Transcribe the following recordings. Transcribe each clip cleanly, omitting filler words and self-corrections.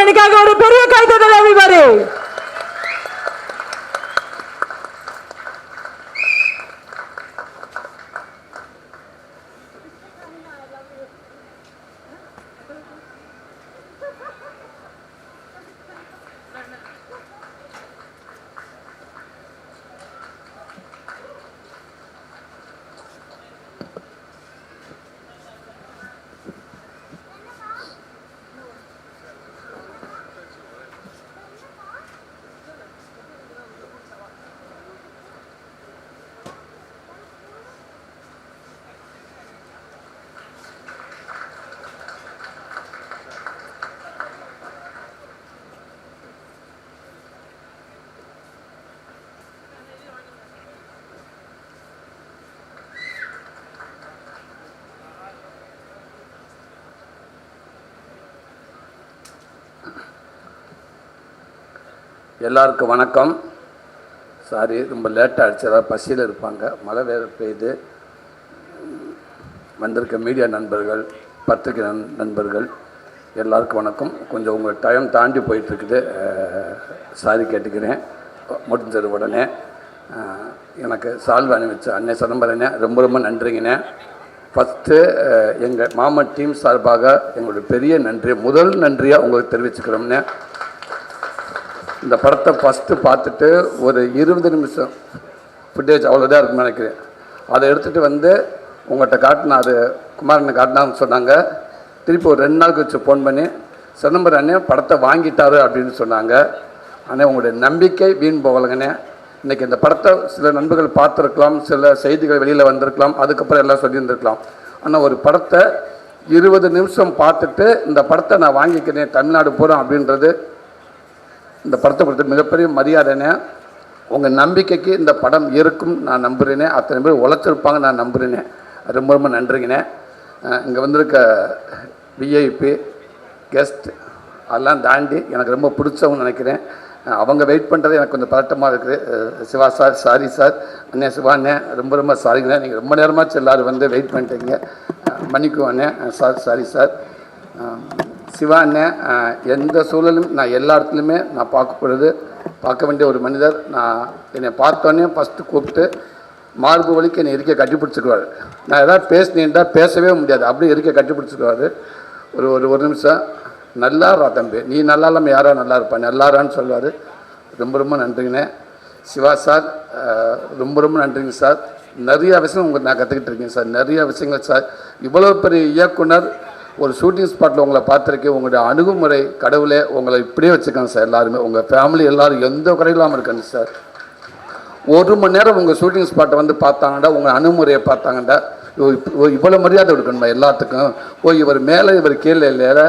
எனக்காக ஒரு பெரிய கைத்தட்டல் everybody. எல்லாருக்கும் வணக்கம். சாரி, ரொம்ப லேட்டாக ஆகிடுச்சு. அதாவது பசியில் இருப்பாங்க, மழை வேறு பெய்யுது. வந்திருக்க மீடியா நண்பர்கள், பத்திரிகை நண்பர்கள் எல்லாருக்கும் வணக்கம். கொஞ்சம் உங்கள் டைம் தாண்டி போயிட்டுருக்குது, சாரி கேட்டுக்கிறேன். முடிஞ்சது உடனே எனக்கு சால்வை அணிவிச்ச அண்ணே சிதம்பரனே ரொம்ப ரொம்ப நன்றிங்கண்ணே. ஃபஸ்ட்டு எங்கள் மாமா டீம் சார்பாக எங்களுடைய பெரிய நன்றி, முதல் நன்றியாக உங்களுக்கு தெரிவிச்சுக்கிறோம்னே. இந்த படத்தை ஃபஸ்ட்டு பார்த்துட்டு ஒரு 20 நிமிஷம் ஃபுட்டேஜ் அவ்வளோதான் இருக்குன்னு நினைக்கிறேன். அதை எடுத்துகிட்டு வந்து உங்கள்கிட்ட காட்டினா, அது குமாரனை காட்டினான்னு சொன்னாங்க. திருப்பி ஒரு 2 நாள் கழிச்சு ஃபோன் பண்ணி சிதம்பரம் அண்ணே படத்தை வாங்கிட்டாரு அப்படின்னு சொன்னாங்க. ஆனால் உங்களுடைய நம்பிக்கை வீண் போகலைங்கண்ணே. இன்றைக்கி இந்த படத்தை சில நண்பர்கள் பார்த்துருக்கலாம், சில செய்திகள் வெளியில் வந்திருக்கலாம், அதுக்கப்புறம் எல்லாம் சொல்லியிருந்துருக்கலாம். ஆனால் ஒரு படத்தை 20 நிமிஷம் பார்த்துட்டு இந்த படத்தை நான் வாங்கிக்கிறேன், தமிழ்நாடு போகிறோம் அப்படின்றது இந்த படத்தை பொறுத்த மிகப்பெரிய மரியாதைனே. உங்கள் நம்பிக்கைக்கு இந்த படம் இருக்கும் நான் நம்புகிறேனே. அத்தனை பேர் உழைச்சிருப்பாங்க நான் நம்புகிறேனே. ரொம்ப ரொம்ப நன்றிங்கண்ணே. இங்கே வந்திருக்க விஐபி கெஸ்ட் அதெல்லாம் தாண்டி எனக்கு ரொம்ப பிடிச்சவங்க நினைக்கிறேன். அவங்க வெயிட் பண்ணுறது எனக்கு கொஞ்சம் பதட்டமாக இருக்குது. சிவா சார் சாரி சார், அண்ணே சிவாண்ணே ரொம்ப ரொம்ப சாரிங்கண்ணே. நீங்கள் ரொம்ப நேரமாச்சு எல்லோரும் வந்து வெயிட் பண்ணிட்டீங்க, மன்னிக்குவாண்ணே. Sir sorry sir. சிவா அண்ணே எந்த சூழலும் நான் எல்லா இடத்துலையுமே நான் பார்க்க வேண்டிய ஒரு மனிதர். நான் என்னை பார்த்தோன்னே ஃபஸ்ட்டு கூப்பிட்டு மார்பு வலிக்கு என்னை இருக்க கட்டி பிடிச்சிக்குவார். நான் எதாவது பேசினேன்டா பேசவே முடியாது, அப்படியே இருக்க கட்டி பிடிச்சிக்குவார். ஒரு நிமிஷம் நல்லாரா தம்பி, நீ நல்லா இல்லாமல் யாரா நல்லா இருப்பா, நல்லாரான்னு சொல்லுவார். ரொம்ப ரொம்ப நன்றிங்கண்ணே. சிவா சார் ரொம்ப ரொம்ப நன்றிங்க சார். நிறையா விஷயம் உங்களுக்கு நான் கற்றுக்கிட்டு இருக்கேன் சார், நிறையா விஷயங்கள் சார். இவ்வளோ பெரிய இயக்குனர் ஒரு ஷூட்டிங் ஸ்பாட்டில் உங்களை பார்த்துருக்கேன். உங்களுடைய அணுகுமுறை கடவுளே உங்களை இப்படியே வச்சுக்கோங்க சார். எல்லாருமே உங்கள் ஃபேமிலி எல்லோரும் எந்த குறையில்லாமல் இருக்காங்க சார். 1 மணி நேரம் உங்கள் ஷூட்டிங் ஸ்பாட்டை வந்து பார்த்தாங்கண்டா, உங்கள் அணுகுமுறையை பார்த்தாங்கண்டா, இவ்வளோ மரியாதை கொடுக்கணுமா எல்லாத்துக்கும். இவர் மேலே இவர் கீழே இல்லை,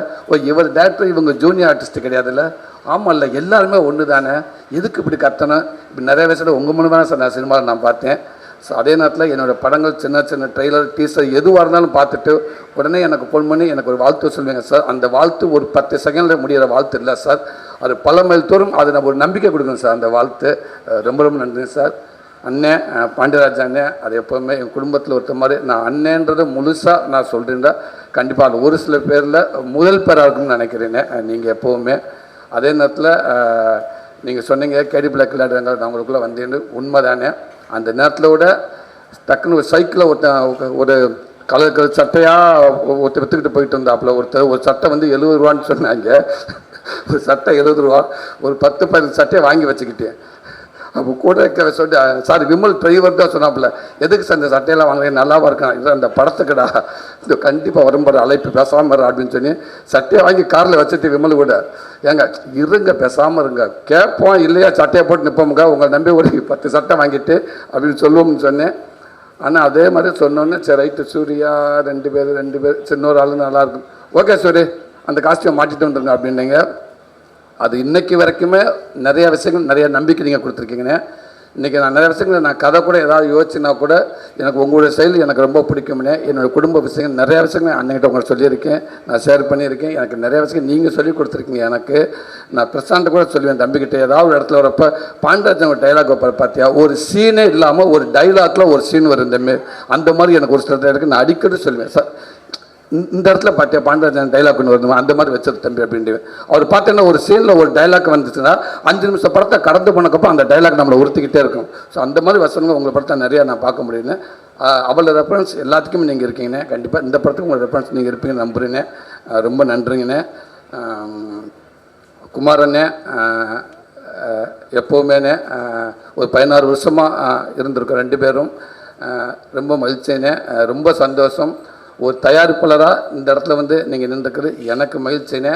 இவர் டேரக்டர் இவங்க ஜூனியர் ஆர்டிஸ்ட் கிடையாதுல்ல. ஆமாம் இல்லை, எல்லாருமே ஒன்று தானே, எதுக்கு இப்படி கத்தணும். இப்படி நிறைய வயசில் உங்கள் மூணு தானே சார் நான் சினிமாவில் நான் பார்த்தேன். ஸோ அதே நேரத்தில் என்னோடய படங்கள் சின்ன சின்ன ட்ரெய்லர் டீசர் எதுவாக இருந்தாலும் பார்த்துட்டு உடனே எனக்கு ஃபோன் பண்ணி எனக்கு ஒரு வாழ்த்து சொல்லுவீங்க சார். அந்த வாழ்த்து ஒரு 10 செகண்டில் முடிகிற வாழ்த்து இல்லை சார், அது பல மைல் தோறும் அது நம்ம ஒரு நம்பிக்கை கொடுக்கணும் சார். அந்த வாழ்த்து ரொம்ப ரொம்ப நன்றி சார். அண்ணே பாண்டியராஜ் அண்ணே, அது எப்போவுமே என் குடும்பத்தில் ஒருத்த மாதிரி நான் அண்ணேன்றதை முழுசாக நான் சொல்கிறேன்டா. கண்டிப்பாக அது ஒரு சில பேரில் முதல் பேராக இருக்குன்னு நினைக்கிறேன்னே நீங்கள் எப்போவுமே. அதே நேரத்தில் நீங்கள் சொன்னீங்க கேடி பிளாக் விளையாடுறாங்க, நான் உங்களுக்குள்ளே வந்தேன்னு உண்மை தானே. அந்த நேரத்தில் விட டக்குன்னு ஒரு சைக்கிளில் ஒரு கலர் சட்டையாக ஒருத்தர் விற்றுக்கிட்டு போயிட்டு இருந்தாப்புல. ஒரு சட்டை வந்து 70 ரூபான்னு சொன்னாங்க. ஒரு சட்டை 70 ரூபா. ஒரு 10-15 சட்டையை வாங்கி வச்சுக்கிட்டேன். அப்போ கூட சொல்லி சார் விமல் டிரைவர் தான் சொன்னாப்புல, எதுக்கு சார் இந்த சட்டையெல்லாம் வாங்குறேன், நல்லாவா இருக்கான். இல்லை அந்த படத்துக்குடா, இது கண்டிப்பாக வரும்போது அழைப்பு பேசாமல் வர அப்படின்னு சொல்லி சட்டையை வாங்கி காரில் வச்சுட்டு விமல் கூட, ஏங்க இருங்க பேசாமல் இருங்க, கேட்போம் இல்லையா சட்டையை போட்டு நிற்போமுங்க, உங்களை நம்பி ஒரு 10 சட்டை வாங்கிட்டு அப்படின்னு சொல்லுவோம்னு சொன்னேன். ஆனால் அதே மாதிரி சொன்னோன்னே சரி ரைட்டு சூர்யா 2 பேர் சின்னொரு ஆளு நல்லாயிருக்கும், ஓகே சூரி அந்த காஸ்டியூம் மாட்டிட்டு வந்துருங்க அப்படின்னீங்க. அது இன்றைக்கி வரைக்குமே நிறைய விஷயங்கள் நிறைய நம்பிக்கை நீங்கள் கொடுத்துருக்கீங்கண்ணே. இன்றைக்கி நான் நிறைய விஷயங்கள் நான் கதை கூட ஏதாவது யோசிச்சுனா கூட எனக்கு உங்களுடைய செயல் எனக்கு ரொம்ப பிடிக்கும்னே. என்னோடய குடும்ப விஷயங்கள் நிறையா விஷயங்கள் அன்னைக்கிட்ட உங்களுக்கு சொல்லியிருக்கேன், நான் ஷேர் பண்ணியிருக்கேன். எனக்கு நிறைய விஷயங்கள் நீங்கள் சொல்லி கொடுத்துருக்கீங்க. எனக்கு நான் பிரசாந்த் கூட சொல்லுவேன் தம்பிக்கிட்ட ஏதாவது ஒரு இடத்துல வரப்போ, பாண்டராஜன் ஒரு டைலாக் வைப்பார் பார்த்தியா, ஒரு சீனே இல்லாமல் ஒரு டைலாக்ல ஒரு சீன் வரும், அந்த மாதிரி எனக்கு ஒரு சில இடத்துக்கு நான் அடிக்கடி சொல்லுவேன் சார். இந்த இடத்துல பார்த்தியா பாண்டராஜன் டைலாக் ஒன்று வருது அந்த மாதிரி வச்சது தம்பி அப்படின்ட்டு அவர் பார்த்தீங்கன்னா ஒரு சீனில் ஒரு டைலாக் வந்துச்சுன்னா 5 நிமிஷம் படத்தை கடந்து போனக்கப்போ அந்த டைலாக் நம்மளை உறுத்திக்கிட்டே இருக்கும். ஸோ அந்த மாதிரி வசனங்கள் உங்களை படத்தை நிறையா நான் பார்க்க முடியுங்க. அவளோட ரெஃபரன்ஸ் எல்லாத்துக்குமே நீங்கள் இருக்கீங்கண்ணே. கண்டிப்பாக இந்த படத்துக்கு உங்களோட ரெஃபரன்ஸ் நீங்கள் இருப்பீங்கன்னு நம்புறீங்கண்ணே. ரொம்ப நன்றிங்கண்ணே. குமாரண்ணே எப்போவுமேண்ணே ஒரு 16 வருஷமாக இருந்திருக்கோம் 2 பேரும். ரொம்ப மகிழ்ச்சினே, ரொம்ப சந்தோஷம். ஒரு தயாரிப்பாளராக இந்த இடத்துல வந்து நீங்கள் நின்றுக்கிறது எனக்கு மகிழ்ச்சினே.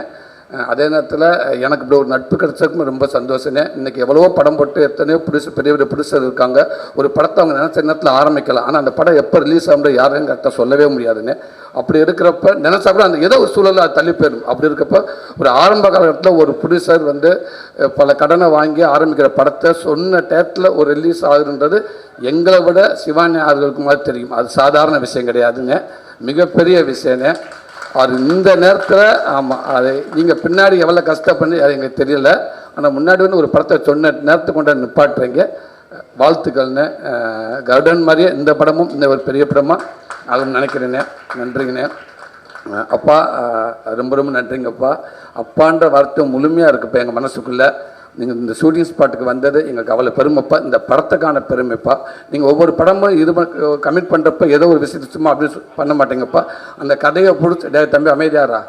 அதே நேரத்தில் எனக்கு இப்படி ஒரு நட்பு கிடைச்சதுக்கும் ரொம்ப சந்தோஷனே. இன்றைக்கி எவ்வளவோ படம் போட்டு எத்தனையோ பெரிய பெரிய ப்ரொடியூசர் இருக்காங்க. ஒரு படத்தை அவங்க நினச்ச நேரத்தில் ஆரம்பிக்கலாம். ஆனால் அந்த படம் எப்போ ரிலீஸ் ஆகும்போது யாரையும் கரெக்டாக சொல்லவே முடியாதுன்னு. அப்படி இருக்கிறப்ப நினச்சா கூட அந்த ஏதோ ஒரு சூழலில் அது தள்ளி போயிடும். அப்படி இருக்கப்போ ஒரு ஆரம்ப காலகட்டத்தில் ஒரு ப்ரொடியூசர் வந்து பல கடனை வாங்கி ஆரம்பிக்கிற படத்தை சொன்ன டேட்டில் ஒரு ரிலீஸ் ஆகுதுன்றது எங்களை விட சிவானி ஆர்களுக்கு மாதிரி தெரியும். அது சாதாரண விஷயம் கிடையாதுங்க, மிகப்பெரிய விஷயங்க. அது இந்த நேரத்தில் ஆமாம், அது நீங்கள் பின்னாடி எவ்வளோ கஷ்டப்பண்ணி அது எங்களுக்கு தெரியல. ஆனால் முன்னாடி வந்து ஒரு படத்தை சொன்ன நேரத்தை கொண்டு நிப்பாட்டுறீங்க. வாழ்த்துக்கள்னு. கருடன் மாதிரியே இந்த படமும் இந்த ஒரு பெரிய படமாக ஆகும்னு நினைக்கிறேண்ணே. நன்றிங்கண்ணே. அப்பா ரொம்ப ரொம்ப நன்றிங்கப்பா. அப்பான்ற வார்த்தை முழுமையாக இருக்குப்பா எங்கள் மனசுக்குள்ளே. நீங்கள் இந்த ஷூட்டிங் ஸ்பாட்டுக்கு வந்தது எங்களுக்கு அவ்வளோ பெருமைப்பா. இந்த படத்துக்கான பெருமைப்பா. நீங்கள் ஒவ்வொரு படமும் இது கமிட் பண்ணுறப்ப ஏதோ ஒரு விஷயத்தை சும்மா அப்படி பண்ண மாட்டேங்கப்பா. அந்த கதையை பிடிச்சி தம்பி அமைதியாரா,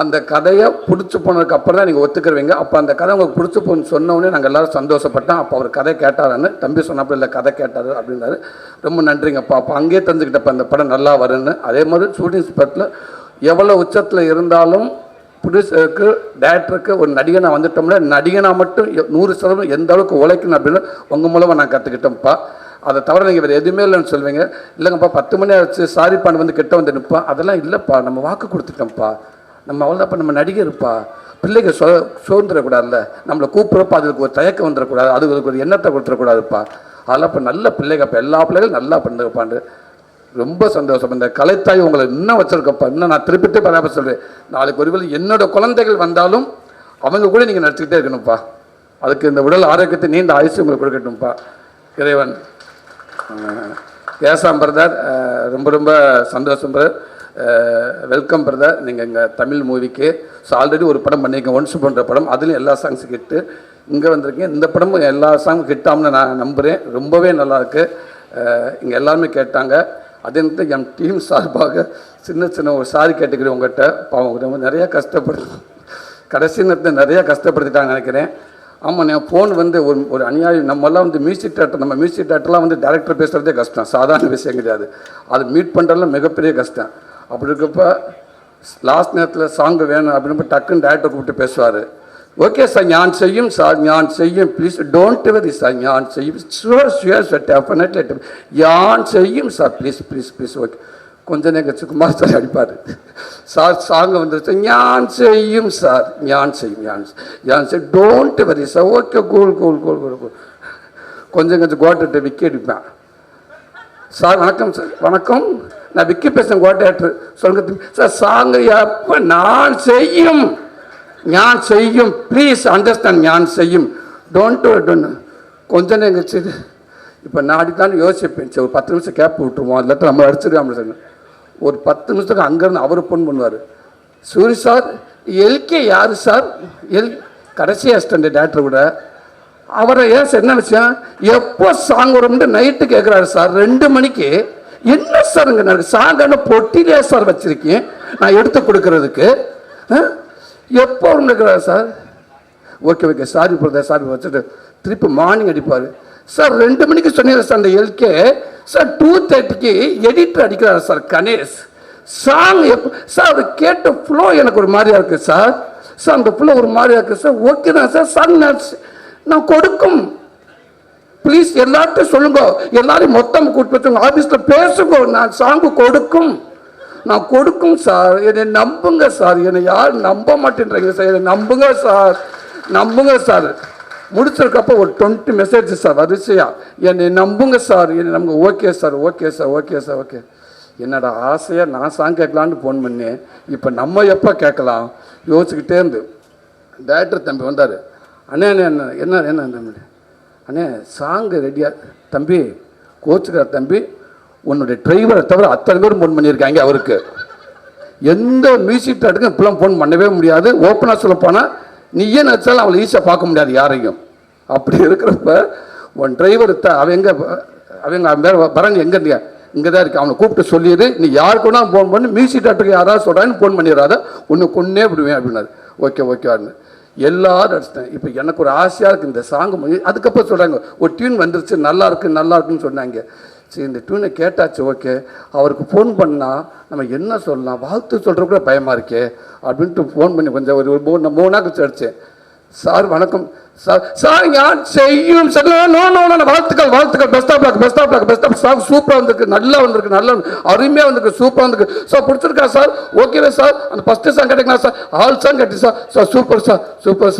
அந்த கதையை பிடிச்சி போனதுக்கு அப்புறம் தான் நீங்கள் ஒத்துக்கிறவங்க. அப்போ அந்த கதை உங்களுக்கு பிடிச்சி போன்னு சொன்னோடனே நாங்கள் எல்லோரும் சந்தோஷப்பட்டோம். அப்போ அவர் கதை கேட்டாரான்னு தம்பி சொன்னப்போ இல்லை கதை கேட்டார் அப்படின்னாரு. ரொம்ப நன்றிங்கப்பா. அப்போ அங்கேயே தெரிஞ்சுக்கிட்டப்ப அந்த படம் நல்லா வருன்னு. அதே மாதிரி ஷூட்டிங் ஸ்பாட்டில் எவ்வளோ உச்சத்தில் இருந்தாலும் ப்ரொடியூசருக்கு டைரக்டருக்கு ஒரு நடிகனாக வந்துட்டோம்னா நடிகனாக மட்டும் 100% எந்த அளவுக்கு உழைக்கணும் அப்படின்னு உங்கள் மூலமாக நான் கற்றுக்கிட்டேன்ப்பா. அதை தவிர நீங்கள் வேறு எதுவுமே இல்லைன்னு சொல்வீங்க. இல்லைங்கப்பா 10 மணி ஆச்சு சாரிப்பான்னு வந்து கிட்ட வந்து நிற்பான். அதெல்லாம் இல்லைப்பா, நம்ம வாக்கு கொடுத்துட்டோம்ப்பா, நம்ம அவ்வளோதான்ப்பா, நம்ம நடிகர்ப்பா. பிள்ளைங்க சோர்ந்துடக்கூடாதுல்ல, நம்மளை கூப்பிட்றப்ப அதுக்கு ஒரு தயக்கம் வந்துடக்கூடாது, அதுக்கு ஒரு எண்ணத்தை கொடுத்துடக்கூடாதுப்பா. அதெல்லாம் இப்போ நல்ல பிள்ளைங்கப்பா, எல்லா பிள்ளைகளும் நல்லா பண்ணுங்கப்பான்னு ரொம்ப சந்தோஷம். இந்த கலைத்தாய் உங்களை இன்னும் வச்சுருக்கப்பா. இன்னும் நான் திருப்பிட்டு பராமரி சொல்கிறேன். நாளைக்கு ஒருவேளை என்னோடய குழந்தைகள் வந்தாலும் அவங்க கூட நீங்கள் நடிச்சுக்கிட்டே இருக்கணும்ப்பா. அதுக்கு இந்த உடல் ஆரோக்கியத்தை நீண்ட ஆயுசு உங்களுக்கு கொடுக்கட்டும்ப்பா இறைவன். கேசாம் பிரதர் ரொம்ப ரொம்ப சந்தோஷம் பிரதர். Welcome brother. நீங்கள் எங்கள் தமிழ் மூவிக்கு ஸோ ஆல்ரெடி ஒரு படம் பண்ணியிருக்கேன், ஒன்ஸ் பண்ணுற படம். அதுலேயும் எல்லா சாங்ஸும் ஹிட்டு. இங்கே வந்திருக்கேன். இந்த படமும் எல்லா சாங்கும் ஹிட்டாம்னு நான் நம்புகிறேன். ரொம்பவே நல்லாயிருக்கு. இங்கே எல்லாருமே கேட்டாங்க. அதே நேரத்தில் என் டீம் சார்பாக சின்ன ஒரு சாரி கேட்டுக்கிறேன் உங்கள்கிட்ட. பாவம் ரொம்ப நிறையா கஷ்டப்படுது, கடைசி நேரத்தில் நிறையா கஷ்டப்படுத்திட்டாங்க நினைக்கிறேன். ஆமாம், நான் ஃபோன் வந்து ஒரு அநியாயம். நம்மெல்லாம் வந்து மியூசிக் டேரக்டர்லாம் வந்து டேரக்டர் பேசுகிறதே கஷ்டம், சாதாரண விஷயம் கிடையாது. அது மீட் பண்ணுறதுலாம் மிகப்பெரிய கஷ்டம். அப்படி இருக்கப்போ லாஸ்ட் நேரத்தில் சாங்கு வேணும் அப்படின்னு டக்குன்னு டேரக்டர் கூப்பிட்டு பேசுவார். ஓகே சார், ஞான் செய்யும் சார், ஞான் செய்யும், ப்ளீஸ் டோன்ட் வெரி சார், ஞான் செய்யும், ஷுவர் சார், டெஃபினெட்லி ஞான் செய்யும் சார், ப்ளீஸ் ஓகே. கொஞ்ச நேரம் கழிச்சு குமார் சார் அடிப்பார். சார் சாங் வந்துருச்சு, ஞான் செய்யும் சார், ஞான் செய்யும் don't worry sir, okay cool. கொஞ்சம் கோட்டை விக்கி அடிப்பேன். சார் வணக்கம் சார். வணக்கம், நான் விக்கி பேசுகிறேன் கோட்டை சொல்லுங்க சார். சாங் எப்போ நான் செய்யும், ஞான் செய்யும், ப்ளீஸ் அண்டர்ஸ்டாண்ட், ஞான் செய்யும், டோன்ட் கொஞ்ச நேரம் கழிச்சு இப்போ நான் அடித்தாலும் யோசிப்பேன். சரி ஒரு 10 நிமிஷம் கேப் விட்டுருவோம், இல்லாட்ட நம்ம அடிச்சிருக்காம சொன்னேன். ஒரு 10 நிமிஷத்துக்கு அங்கேருந்து அவர் ஃபோன் பண்ணுவார். சூரி சார், எல்கே யார் சார்? கடைசி அசிஸ்டண்ட் டேரக்டர் கூட அவரை ஏன் சார் என்ன விஷயம், எப்போ சாங் வரும்னு நைட்டு கேட்குறாரு சார் 2 மணிக்கு. என்ன சார் இங்கே நடக்கு, சாங்கான பொட்டிலே சார் வச்சுருக்கேன் நான் எடுத்து கொடுக்கறதுக்கு, எப்போ இருக்கிறார் sir? Okay sorry brother, sorry வச்சுட்டு திருப்பி மார்னிங் அடிப்பார். சார் 2 மணிக்கு சொன்னீங்க சார் அந்த எல்கே சார், 2:30க்கு எடிட்டர் அடிக்கிறார் சார் கணேஷ். சாங் எப்போ சார்? அவர் கேட்ட ஃப்ளோ எனக்கு ஒரு மாதிரியா இருக்குது சார். அந்த ஃப்ளோ ஒரு மாதிரியா இருக்குது சார். ஓகே தான் சார், சாங் நான் கொடுக்கும், ப்ளீஸ் எல்லார்ட்டும் சொல்லுங்க, எல்லாரையும் மொத்தம் கூப்பிட்டு ஆஃபீஸில் பேசுங்க, நான் சாங்கு கொடுக்கும், நான் கொடுக்கும் சார், என்னை நம்புங்க சார். என்னை யாரும் நம்ப மாட்டேன்றீங்க சார், என்னை நம்புங்க சார். முடிச்சிருக்கப்போ ஒரு 20 மெசேஜ் சார் வரிசையா, என்னை நம்புங்க சார், என்னை நம்புங்க. ஓகே. என்னோட ஆசையாக நான் சாங் கேட்கலான்னு ஃபோன் பண்ணேன். இப்போ நம்ம எப்போ கேட்கலாம் யோசிச்சுக்கிட்டே இருந்து டேரக்டர் தம்பி வந்தார். அண்ணே என்ன தம்பி, அண்ணே சாங்கு ரெடியா தம்பி, கோச்சுக்கிற தம்பி, உன்னுடைய டிரைவரை தவிர அத்தனை பேரும் ஃபோன் பண்ணியிருக்காங்க அவருக்கு. எந்த மியூசிக் டேரக்டருக்கும் இப்பெல்லாம் ஃபோன் பண்ணவே முடியாது. ஓப்பனாக சொல்ல போனால் நீயே நினச்சாலும் அவளை ஈஸியாக பார்க்க முடியாது யாரையும். அப்படி இருக்கிறப்ப உன் டிரைவர் அவங்க வரங்க எங்கே இருந்தியா, இங்கே தான் இருக்கு, அவனை கூப்பிட்டு சொல்லிடு, நீ யாருக்குன்னா ஃபோன் பண்ணி மியூசிக் டேரக்டருக்கு யாராவது சொல்கிறான்னு ஃபோன் பண்ணிடுறாத, ஒன்று கொன்னே விடுவேன் அப்படின்னாரு. ஓகேன்னு எல்லாரும் அடிச்சிட்டேன். இப்போ எனக்கு ஒரு ஆசையாக இருக்குது இந்த சாங்கு. அதுக்கப்புறம் சொல்கிறாங்க ஒரு டியூன் வந்துருச்சு, நல்லா இருக்குன்னு சொன்னாங்க. சரி, இந்த டியூனை கேட்டாச்சு, ஓகே. அவருக்கு ஃபோன் பண்ணால் நம்ம என்ன சொல்லலாம், வாழ்த்து சொல்கிற கூட பயமாக இருக்கே அப்படின்ட்டு ஃபோன் பண்ணி கொஞ்சம் ஒரு 3 நாள் கழிச்சு அடித்தேன். சார் வணக்கம் சார் யான் செய்யும் சார், வாழ்த்துக்கள் பெஸ்ட் சாங் சூப்பராக வந்திருக்கு, நல்லா அருமையாக வந்திருக்கு, சூப்பராக வந்திருக்கு சார், பிடிச்சிருக்கா சார், ஓகேவே சார், அந்த ஃபஸ்ட்டு சாங் கேட்டிங்களா சார், ஆல் சாங் கேட்டி sir super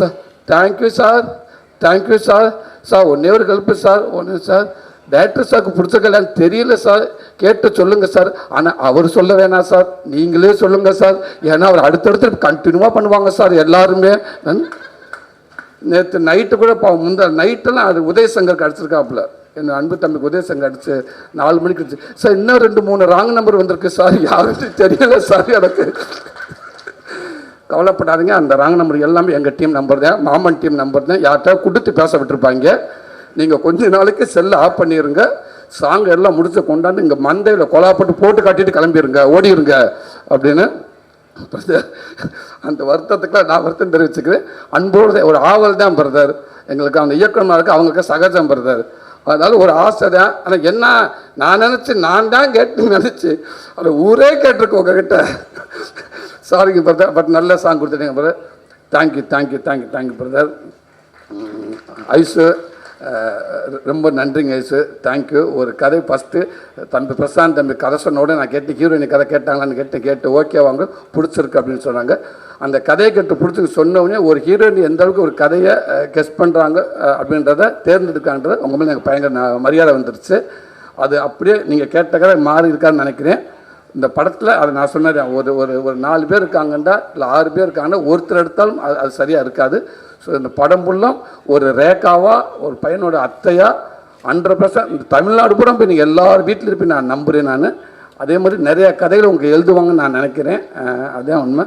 sir thank you sir ஒன்றே ஒரு ஹெல்ப்பு சார், சார் டைரக்டர் சாருக்கு பிடிச்சிருக்கலான்னு தெரியல சார், கேட்டு சொல்லுங்கள் சார். ஆனால் அவர் சொல்ல வேணாம் சார், நீங்களே சொல்லுங்கள் சார், ஏன்னா அவர் அடுத்தடுத்து கண்டினியூவாக பண்ணுவாங்க சார் எல்லாருமே. நேற்று நைட்டு கூட நைட்டெல்லாம் அது உதயசங்கருக்கு அடிச்சிருக்காப்புல, என் அன்பு தம்பிக்கு உதயசங்கர் அடிச்சு 4 மணிக்கு அடிச்சு சார், இன்னும் 2-3 ராங் நம்பர் வந்திருக்கு சார், யாருக்கு தெரியல சார் எனக்கு. கவலைப்படாதீங்க, அந்த ராங் நம்பர் எல்லாமே எங்கள் டீம் நம்பர் தான், மாமன் டீம் நம்பர் தான், யார்கிட்ட கொடுத்து பேச விட்டுருப்பாங்க. நீங்கள் கொஞ்ச நாளைக்கு செல்லை ஆஃப் பண்ணிடுங்க, சாங் எல்லாம் முடிச்சு கொண்டாந்து இங்கே மந்தையில் கொலாப்பட்டு போட்டு காட்டிட்டு கிளம்பிடுங்க, ஓடிடுங்க அப்படின்னு. அந்த வருத்தத்துக்குலாம் நான் வருத்தம் தெரிவிச்சுக்கிறேன். அன்போடு ஒரு ஆவல் தான் பிரதர் எங்களுக்கு, அந்த இயக்குனருக்கு அவங்களுக்கு சகஜம் பிரதர். அதனால ஒரு ஆசை தான். ஆனால் என்ன நான் தான் கேட்டு நினச்சி அதை ஊரே கேட்டிருக்கோம் உங்ககிட்ட. சாரிங்க பிரதர், பட் நல்ல சாங் கொடுத்துட்டீங்க பிரதர். Thank you brother. ஐசு ரொம்ப நன்றிங்க ஐசு, தேங்க்யூ. ஒரு கதை ஃபஸ்ட்டு தம்பி பிரசாந்த் தம்பி கதை சொன்னோட நான் கேட்டு ஹீரோயினி கதை கேட்டாங்களான்னு கேட்டு ஓகே வாங்க பிடிச்சிருக்கு அப்படின்னு சொன்னாங்க. அந்த கதையை கேட்டு பிடிச்சி சொன்னோடனே ஒரு ஹீரோயின் எந்த அளவுக்கு ஒரு கதையை கெஸ் பண்ணுறாங்க அப்படின்றத தேர்ந்தெடுக்கான்றது உங்கள் மேலே எனக்கு பயங்கர மரியாதை வந்துருச்சு. அது அப்படியே நீங்கள் கேட்ட கதை மாறி இருக்கான்னு நினைக்கிறேன். இந்த படத்தில் அதை நான் சொன்னேன், ஒரு 4 பேர் இருக்காங்கண்டா இல்லை 6 பேர் இருக்காங்கன்னா ஒருத்தர் எடுத்தாலும் அது சரியாக இருக்காது. ஸோ இந்த படம் ஃபுல்லும் ஒரு ரேகாவாக ஒரு பையனோட அத்தையாக 100% இந்த தமிழ்நாடு கூட போய் நீங்கள் எல்லாரும் வீட்டில் இருப்பேன் நான் நம்புகிறேன். நான் அதே மாதிரி நிறையா கதைகள் உங்களுக்கு எழுதுவாங்கன்னு நான் நினைக்கிறேன். அதுதான் உண்மை.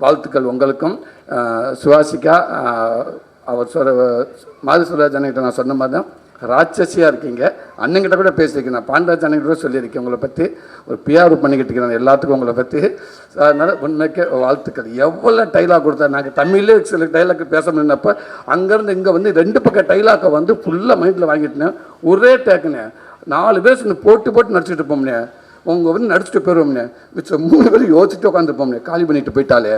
வாழ்த்துக்கள் உங்களுக்கும். சுவாசிகா அவர் மாதுசுவராஜ் அண்ணங்கிட்ட நான் சொன்ன மாதிரி தான் ராட்சசியாக இருக்கீங்க. அண்ணங்கிட்ட கூட பேசியிருக்கேன், நான் பாண்டராஜ் அண்ணங்கிட்ட கூட சொல்லியிருக்கேன் உங்களை பற்றி, ஒரு பிஆர் பண்ணிக்கிட்டு இருக்கிறேன் எல்லாத்துக்கும் உங்களை பற்றி. அதனால் உண்மைக்கே வாழ்த்துக்கள். எவ்வளோ டைலாக் கொடுத்தா, நாங்கள் தமிழ்லே சில டைலாக் பேச முடியினப்போ அங்கேருந்து இங்கே வந்து 2 பக்கம் டைலாக்கை வந்து ஃபுல்லாக மைண்டில் வாங்கிட்டேன். ஒரே டேக்குண்ணே 4 பேர் போட்டு நடிச்சுட்டு இருப்போம்னே, உங்கள் வந்து நடிச்சுட்டு போயிடுவோம்னே, மிச்சம் 3 பேர் யோசிச்சுட்டு உட்காந்துருப்போம்னே, காலி பண்ணிட்டு போயிட்டாலே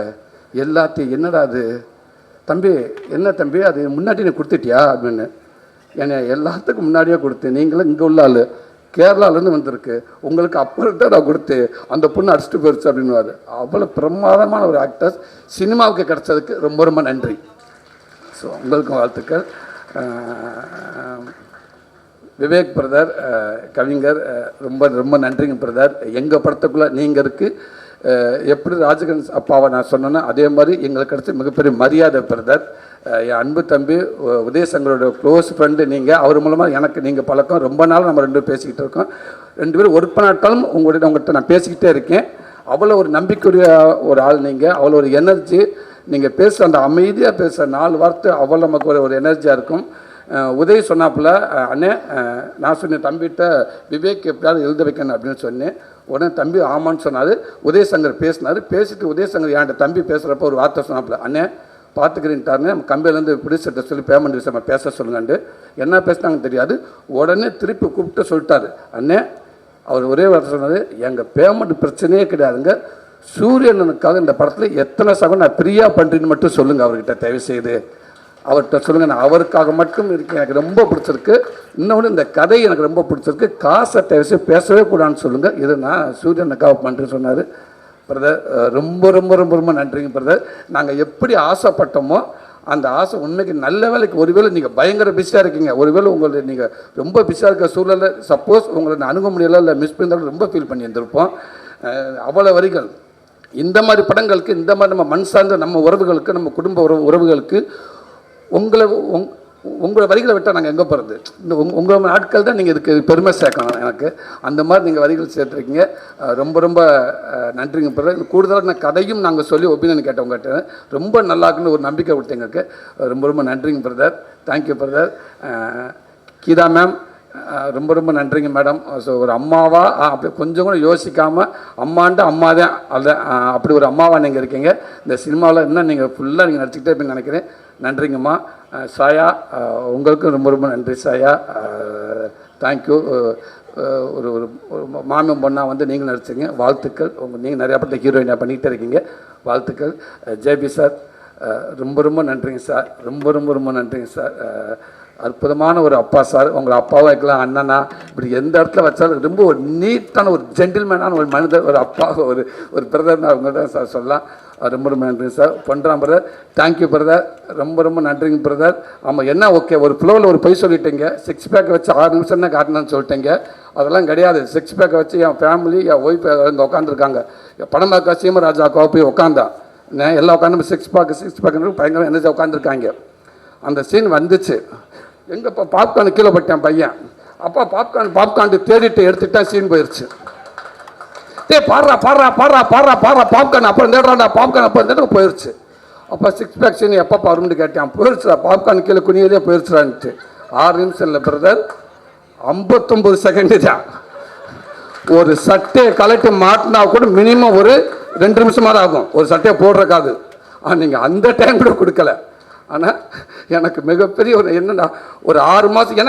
எல்லாத்தையும். என்னடா அது தம்பி, என்ன தம்பி அது முன்னாடி நீ கொடுத்துட்டியா அப்படின்னு. என்னை எல்லாத்துக்கும் முன்னாடியே கொடுத்து, நீங்களும் இங்கே உள்ள ஆள் கேரளாவிலேருந்து வந்திருக்கு, உங்களுக்கு அப்புறம் தான் நான் கொடுத்து அந்த பொண்ணு அடிச்சுட்டு போயிடுச்சு அப்படின்னுவார். அவ்வளோ பிரமாதமான ஒரு ஆக்டர்ஸ் சினிமாவுக்கு கிடச்சதுக்கு ரொம்ப நன்றி. ஸோ உங்களுக்கும் வாழ்த்துக்கள். விவேக் பிரதர், கவிஞர், ரொம்ப நன்றிங்க பிரதர். எங்கள் படத்துக்குள்ளே நீங்கள் இருக்குது. எப்படி ராஜகன் அப்பாவை நான் சொன்னேன்னா அதே மாதிரி எங்களுக்கு கிடச்ச மிகப்பெரிய மரியாதை பிரதர். என் அன்பு தம்பி உதயசங்கரோட க்ளோஸ் ஃப்ரெண்டு நீங்கள், அவர் மூலமாக எனக்கு நீங்கள் பழக்கம். ரொம்ப நாள் நம்ம 2 பேரும் பேசிக்கிட்டு இருக்கோம். 2 பேரும் ஒர்க் பண்ணாட்டாலும் உங்கள்கிட்ட நான் பேசிக்கிட்டே இருக்கேன். அவ்வளோ ஒரு நம்பிக்கையுடைய ஒரு ஆள் நீங்கள், அவ்வளோ ஒரு எனர்ஜி. நீங்கள் பேசுகிற அந்த அமைதியாக பேசுகிற 4 வார்த்தை அவ்வளோ நமக்கு ஒரு எனர்ஜியாக இருக்கும். உதய் சொன்னாப்புல, அண்ணே நான் சொன்னேன் தம்பிகிட்ட விவேக் எப்படியாவது எழுத வைக்கணும் அப்படின்னு சொன்னேன். உடனே தம்பி ஆமான்னு சொன்னார். உதயசங்கர் பேசிட்டு உதயசங்கர் என்கிட்ட தம்பி பேசுகிறப்ப ஒரு வார்த்தை சொன்னாப்புல, அண்ணே பார்த்துக்கிறேன்ட்டாருன்னு நம்ம கம்பெனிலேருந்து ப்ரொடியூசர்கிட்ட சொல்லி பேமெண்ட் விஷயமா பேச சொல்லுங்கன்ட்டு. என்ன பேசினாங்கன்னு தெரியாது. உடனே திருப்பி கூப்பிட்டு சொல்லிட்டாரு, அண்ணே அவர் ஒரே வார்த்தை சொன்னார், எங்கள் பேமெண்ட் பிரச்சனையே கிடையாதுங்க, சூரியனுக்காக இந்த படத்தில் எத்தனை சகம் நான் ஃப்ரீயாக பண்ணுறேன்னு மட்டும் சொல்லுங்கள் அவர்கிட்ட, தயவுசெய்து அவர்கிட்ட சொல்லுங்கள், நான் அவருக்காக மட்டும் இருக்கேன், எனக்கு ரொம்ப பிடிச்சிருக்கு. இன்னொன்று இந்த கதை எனக்கு ரொம்ப பிடிச்சிருக்கு, காசை தயவுசெய்து பேசவே கூடாதுன்னு சொல்லுங்கள், இது நான் சூரியனுக்காக பண்ணுறேன்னு சொன்னார். பிரதர் ரொம்ப நன்றிங்க பிரதர். நாங்கள் எப்படி ஆசைப்பட்டோமோ அந்த ஆசை உண்மைக்கு நல்ல வேலைக்கு. ஒருவேளை நீங்கள் பயங்கர பிஸியாக இருக்கீங்க, ஒருவேளை உங்களை நீங்கள் ரொம்ப பிஸியாக இருக்க சூழலில் சப்போஸ் உங்களை நான் அணுக முடியலை இல்லை மிஸ் பண்ணியிருந்தாலும் ரொம்ப ஃபீல் பண்ணி இருந்திருப்போம். அவ்வளோ வரிகள் இந்த மாதிரி படங்களுக்கு, இந்த மாதிரி நம்ம மண் சார்ந்த நம்ம உறவுகளுக்கு, நம்ம குடும்ப உறவுகளுக்கு உங்களை வரிகளை விட்டால் நாங்கள் எங்கே போகிறது? இந்த உங்கள் ஆட்கள் தான் நீங்கள் இதுக்கு பெருமை சேர்க்கணும் எனக்கு. அந்த மாதிரி நீங்கள் வரிகள் சேர்த்துருக்கீங்க. ரொம்ப ரொம்ப நன்றிங்க பிரதர். கூடுதலாக நான் கதையும் நாங்கள் சொல்லி ஒப்பீனியன் கேட்டோம் உங்கள்கிட்ட. ரொம்ப நல்லாக்குன்னு ஒரு நம்பிக்கை கொடுத்தீங்க எங்களுக்கு. ரொம்ப ரொம்ப நன்றிங்க brother. Thank you brother. Geetha ma'am ரொம்ப ரொம்ப நன்றிங்க மேடம். ஸோ ஒரு அம்மாவா அப்படி கொஞ்சம் கூட யோசிக்காமல் அம்மாண்ட அம்மா தான் அது அப்படி ஒரு அம்மாவாக நீங்கள் இருக்கீங்க. இந்த சினிமாவில் இன்னும் நீங்கள் ஃபுல்லாக நீங்கள் நடிச்சுக்கிட்டே இருப்பீங்கன்னு நினைக்கிறேன். நன்றிங்கம்மா. சாயா உங்களுக்கும் ரொம்ப ரொம்ப நன்றி சாயா. தேங்க்யூ. ஒரு ஒரு மாமியம் பொண்ணாக வந்து நீங்கள் நடிச்சிங்க. வாழ்த்துக்கள். நீங்கள் நிறையா பட்ட ஹீரோயினாக பண்ணிகிட்டே இருக்கீங்க. வாழ்த்துக்கள். ஜேபி சார் ரொம்ப ரொம்ப நன்றிங்க சார். ரொம்ப ரொம்ப ரொம்ப நன்றிங்க சார். அற்புதமான ஒரு அப்பா சார். உங்களை அப்பாவும் வைக்கலாம், அண்ணனா, இப்படி எந்த இடத்துல வச்சாலும் ரொம்ப ஒரு நீட்டான ஒரு ஜென்டில்மேனான ஒரு மனிதர், ஒரு அப்பா, ஒரு பிரதர்னு அவங்க தான் சார் சொல்லலாம். ரொம்ப ரொம்ப நன்றிங்க சார். பண்ணுறான் பிரதர். Thank you brother. ரொம்ப ரொம்ப நன்றிங்க பிரதர். ஆமாம், என்ன ஓகே, ஒரு ஃப்ளோவில் ஒரு பொய் சொல்லிட்டீங்க. 6 பேக்கை வச்சு 6 நிமிஷம் தான் காட்டணும்னு சொல்லிட்டீங்க. அதெல்லாம் கிடையாது. 6 பேக்கை வச்சு என் ஃபேமிலி, என் ஒய்ஃப் இங்கே உட்காந்துருக்காங்க. படம் பார்க்க சீமராஜா போய் உட்காந்தா எல்லாம் உட்காந்து 6 பேக்கு பயங்கரம் எனர்ஜி உட்காந்துருக்காங்க. அந்த சீன் வந்துச்சு. எங்கப்பா பாப்கார்ன் கீழே பட்டேன் பையன். அப்பா பாப்கார்ன் தேடிட்டு எடுத்துட்டா சீன் போயிடுச்சு. பாடுறா பாப்கார்ன் அப்புறம் தேடுறாண்டா பாப்கார்ன் அப்புறம் தேட போயிடுச்சு. அப்போ 6 பேக் சீன் எப்பப்பா வரும்னு கேட்டேன். போயிடுச்சுடா பாப்கார்ன் கீழே குனியதே போயிடுச்சுடான்ட்டு. 6 நிமிஷம் இல்லை பிரதர், 59 செகண்டு தான். ஒரு சட்டையை கலட்டி மாட்டினா கூட மினிமம் ஒரு 2 நிமிஷமாக தான் ஆகும் ஒரு சட்டையை போடுறக்காது. நீங்கள் அந்த டைம் கூட கொடுக்கல. ஆனால் எனக்கு மிகப்பெரிய ஒரு என்னென்னா, ஒரு 6 மாதம்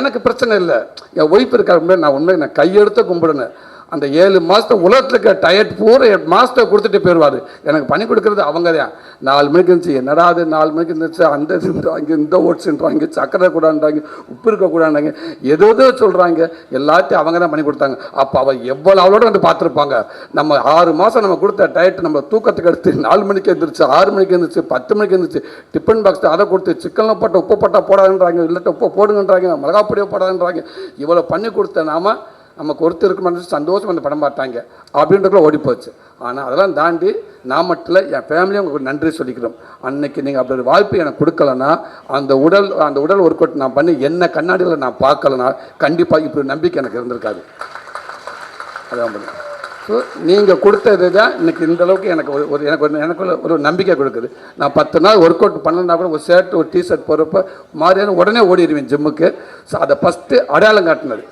எனக்கு பிரச்சனை இல்லை. என் ஒய்ஃப் இருக்காரு, நான் உண்மை நான் கையெடுத்து கும்பிடுனேன். அந்த 7 மாதத்தை உலகத்தில் இருக்க டயட் பூரா 8 மாதத்தை கொடுத்துட்டு போயிடுவார். எனக்கு பண்ணி கொடுக்குறது அவங்க தான். 4 மணிக்கு இருந்துச்சு, என்னடா அது 4 மணிக்கு இருந்துச்சு, அந்த இதுன்றாங்க, இந்த ஓட்ஸுன்றாங்க, சக்கரை கூடாண்டாங்க, உப்பு இருக்கக்கூடாண்டாங்க, ஏதோ சொல்கிறாங்க. எல்லாத்தையும் அவங்க தான் பண்ணி கொடுத்தாங்க. அப்போ அவள் எவ்வளோ அவளோட வந்து பார்த்துருப்பாங்க. நம்ம 6 மாதம் நம்ம கொடுத்த டயட் நம்ம தூக்கத்துக்கு எடுத்து 4 மணிக்கு எழுந்திரிச்சு, 6 மணிக்கு எழுந்திரிச்சு, 10 மணிக்கு எழுந்திரிச்சு, டிஃபன் பாக்ஸ் அதை கொடுத்து சிக்கனில் போட்ட உப்பு போட்டால் போடாதுன்றாங்க, இல்லாட்ட உப்பு போடுங்கன்றாங்க, மிளகாப்பொடியை போடாதுன்றாங்க. இவ்வளோ பண்ணி கொடுத்த நமக்கு ஒருத்தர் இருக்க சந்தோஷம் அந்த படம் பார்த்தாங்க அப்படின்றதுக்குள்ள ஓடி போச்சு. ஆனால் அதெல்லாம் தாண்டி நான் மட்டும் இல்லை, என் ஃபேமிலியும் உங்களுக்கு நன்றி சொல்லிக்கிறோம். அன்னைக்கு நீங்கள் அப்படி ஒரு வாய்ப்பு எனக்கு கொடுக்கலன்னா அந்த உடல் ஒர்க் அவுட் நான் பண்ணி என்ன கண்ணாடியில் நான் பார்க்கலன்னா கண்டிப்பாக இப்படி நம்பிக்கை எனக்கு இருந்திருக்காது. அதான் பண்ணி. ஸோ நீங்கள் கொடுத்தது தான் இன்றைக்கி இந்தளவுக்கு எனக்கு ஒரு நம்பிக்கை கொடுக்குது. நான் 10 நாள் ஒர்க் அவுட் பண்ணலன்னா கூட ஒரு ஷர்ட் ஒரு டிஷர்ட் போடுறப்ப மாதிரியான உடனே ஓடிடுவேன் ஜிம்முக்கு. ஸோ அதை ஃபஸ்ட்டு அடையாளம் காட்டினது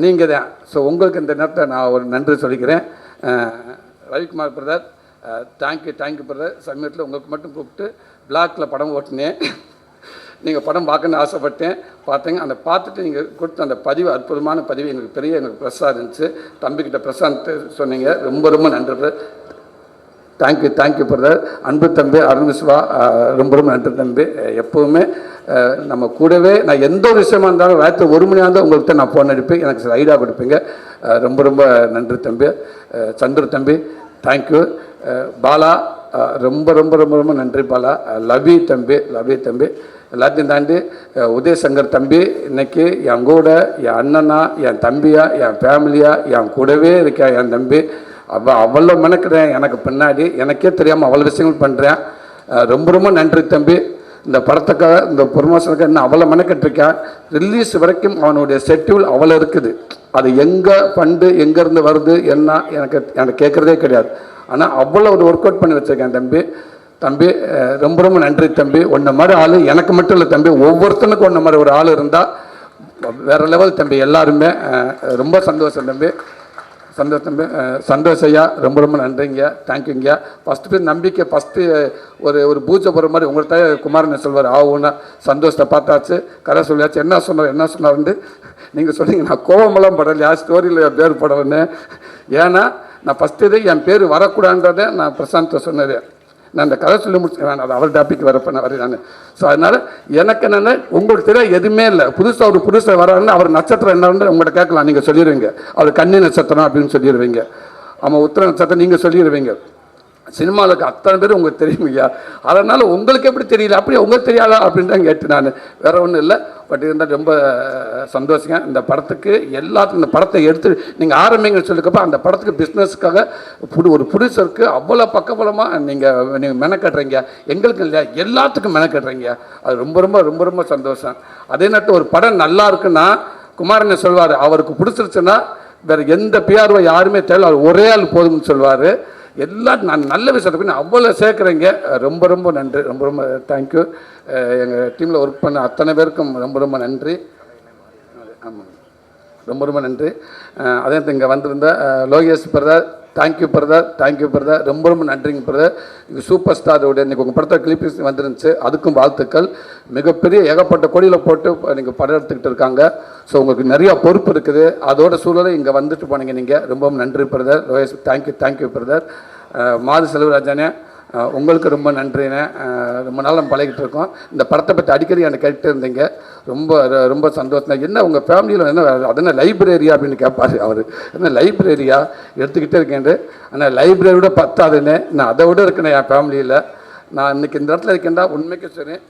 நீங்கள் தான். ஸோ உங்களுக்கு இந்த நேரத்தை நான் ஒரு நன்றி சொல்லிக்கிறேன். Ravikumar brother, thank you brother. சமயத்தில் உங்களுக்கு மட்டும் கூப்பிட்டு பிளாக்கில் படம் ஓட்டினேன். நீங்கள் படம் பார்க்கணுன்னு ஆசைப்பட்டேன், பார்த்தீங்க. அந்த பார்த்துட்டு நீங்கள் கொடுத்த அந்த பதிவு, அற்புதமான பதிவு, எனக்கு ப்ரெஸ்ஸாக இருந்துச்சு. தம்பிக்கிட்ட ப்ரெஸ்ஸாக சொன்னீங்க. ரொம்ப ரொம்ப நன்றி பிரதர். Thank you brother. அன்பு தம்பி அருண் சிவா, ரொம்ப ரொம்ப நன்றி தம்பி. எப்போவுமே நம்ம கூடவே நான் எந்த ஒரு விஷயமா இருந்தாலும் ராத்திரி 1 மணியாக இருந்தால் உங்கள்கிட்ட நான் ஃபோன் அடிப்பேன், எனக்கு சில ஐடியா கொடுப்பீங்க. ரொம்ப ரொம்ப நன்றி தம்பி. சந்திர தம்பி தேங்க்யூ. பாலா ரொம்ப ரொம்ப ரொம்ப ரொம்ப நன்றி பாலா. லவி தம்பி எல்லாத்தையும் தாண்டி உதயசங்கர் தம்பி, இன்னைக்கு என் கூட என் அண்ணனா, என் தம்பியா, என் ஃபேமிலியா, என் கூடவே இருக்கேன் என் தம்பி. அவ்வளோ மெனக்கிறேன் எனக்கு பின்னாடி, எனக்கே தெரியாமல் அவ்வளோ விஷயங்கள் பண்ணுறேன். ரொம்ப ரொம்ப நன்றி தம்பி. இந்த படத்துக்காக, இந்த ப்ரொமோஷனுக்காக இன்னும் அவ்வளோ மெனக்கெட்டிருக்கேன். ரிலீஸ் வரைக்கும் அவனுடைய ஷெட்யூல் அவ்வளோ இருக்குது. அது எங்கே ஃபண்டு எங்கேருந்து வருது என்ன எனக்கு கேட்குறதே கிடையாது. ஆனால் அவ்வளோ ஒரு ஒர்க் அவுட் பண்ணி வச்சுருக்கேன் தம்பி. ரொம்ப ரொம்ப நன்றி தம்பி. ஒன்றை மாதிரி ஆள் எனக்கு மட்டும் இல்லை தம்பி, ஒவ்வொருத்தனுக்கும் ஒன்றை மாதிரி ஒரு ஆள் இருந்தால் வேறு லெவல் தம்பி. எல்லாருமே ரொம்ப சந்தோஷம் தம்பி. சந்தோஷ் ஐயா, ரொம்ப ரொம்ப நன்றிங்க. தேங்க்யூங்க. ஃபஸ்ட்டு நம்பிக்கை, ஃபஸ்ட்டு ஒரு பூஜை போகிற மாதிரி உங்கள்கிட்ட குமாரன் சொல்வார். ஆகும்னா சந்தோஷத்தை பார்த்தாச்சு, கதை சொல்லியாச்சு. என்ன சொன்னார்ண்டு நீங்கள் சொன்னீங்க. நான் கோவமெல்லாம் படலையா, ஸ்டோரியில் என் பேர் படலன்னு. ஏன்னா நான் ஃபஸ்ட்டு என் பேர் வரக்கூடாதுன்றதை நான் பிரசாந்தை சொன்னது. நான் இந்த கதை சொல்லி முடிச்சேன், அது அவர் டாபிக் வரப்போ நான் வரேன் நான். ஸோ அதனால் எனக்கு என்னென்ன உங்களுக்கு தெரியாது எதுவுமே இல்லை. புதுசாக வராருன்னு அவர் நட்சத்திரம் என்னன்னு உங்கள்கிட்ட கேட்கலாம், நீங்கள் சொல்லிடுவீங்க. அவர் கன்னி நட்சத்திரம் அப்படின்னு சொல்லிடுவீங்க. ஆமாம், உத்திர நட்சத்திரம் நீங்கள் சொல்லிடுவீங்க. சினிமாவில் இருக்க அத்தனை பேர் உங்களுக்கு தெரியும் ஐயா. அதனால் உங்களுக்கு எப்படி தெரியல, அப்படியே உங்களுக்கு தெரியாதா அப்படின்னு தான் கேட்டு நான். வேறு ஒன்றும் இல்லை. பட் இருந்தால் ரொம்ப சந்தோஷங்க. இந்த படத்துக்கு எல்லாத்துக்கும் இந்த படத்தை எடுத்து நீங்கள் ஆரம்பிங்கன்னு சொல்லிக்கப்போ அந்த படத்துக்கு பிஸ்னஸுக்காக ஒரு ப்ரொடியூசருக்கு அவ்வளோ பக்கபலமாக நீங்கள் மெனக்கட்டுறீங்க. எங்களுக்கு இல்லையா, எல்லாத்துக்கும் மெனக்கட்டுறீங்க. அது ரொம்ப ரொம்ப ரொம்ப ரொம்ப சந்தோஷம். அதே நேரத்தில் ஒரு படம் நல்லா இருக்குன்னா குமாரன் சொல்வார், அவருக்கு பிடிச்சிருச்சுன்னா வேறு எந்த பிஆர்ஓ யாருமே தேவை, அவர் ஒரே ஆள் போதும்னு சொல்வார். எல்லாம் நான் நல்ல விஷயத்துக்கு அவ்வளோ சேர்க்குறீங்க. ரொம்ப ரொம்ப நன்றி, ரொம்ப ரொம்ப தேங்க்யூ. எங்கள் டீமில் ஒர்க் பண்ண அத்தனை பேருக்கும் ரொம்ப ரொம்ப நன்றி. ஆமாம், ரொம்ப ரொம்ப நன்றி. அதே இங்கே வந்திருந்த Lokesh brother, thank you brother, thank you brother, ரொம்ப ரொம்ப நன்றிங்க பிரதர். இது சூப்பர் ஸ்டாரோட இன்றைக்கி உங்கள் படத்தை கிளிப்பிஸ் வந்துருந்துச்சு, அதுக்கும் வாழ்த்துக்கள். மிகப்பெரிய ஏகப்பட்ட கொடியில் போட்டு நீங்கள் படம் எடுத்துக்கிட்டு இருக்காங்க. ஸோ உங்களுக்கு நிறையா பொறுப்பு இருக்குது. அதோட சூழலை இங்கே வந்துட்டு போனீங்க நீங்கள். ரொம்ப நன்றி brother. Lokesh thank you, thank you brother. மாது செல்வராஜனே உங்களுக்கு ரொம்ப நன்றிண்ணே. ரொம்ப நாள் நம்ம பழகிட்டு இருக்கோம். இந்த படத்தை பற்றி அடிக்கடி எனக்கு கேட்டு இருந்தீங்க. ரொம்ப ரொம்ப சந்தோஷம். என்ன உங்கள் ஃபேமிலியில் என்ன அதென்ன லைப்ரரியா அப்படின்னு கேட்பார் அவர். என்ன லைப்ரரியா எடுத்துக்கிட்டே இருக்கேன். ஆனால் லைப்ரரியோட பத்தாதுன்னு நான் அதை விட இருக்கேன் என் ஃபேமிலியில். நான் இன்றைக்கி இந்த இடத்துல இருக்கேன்டா உண்மைக்கு சொன்னேன்.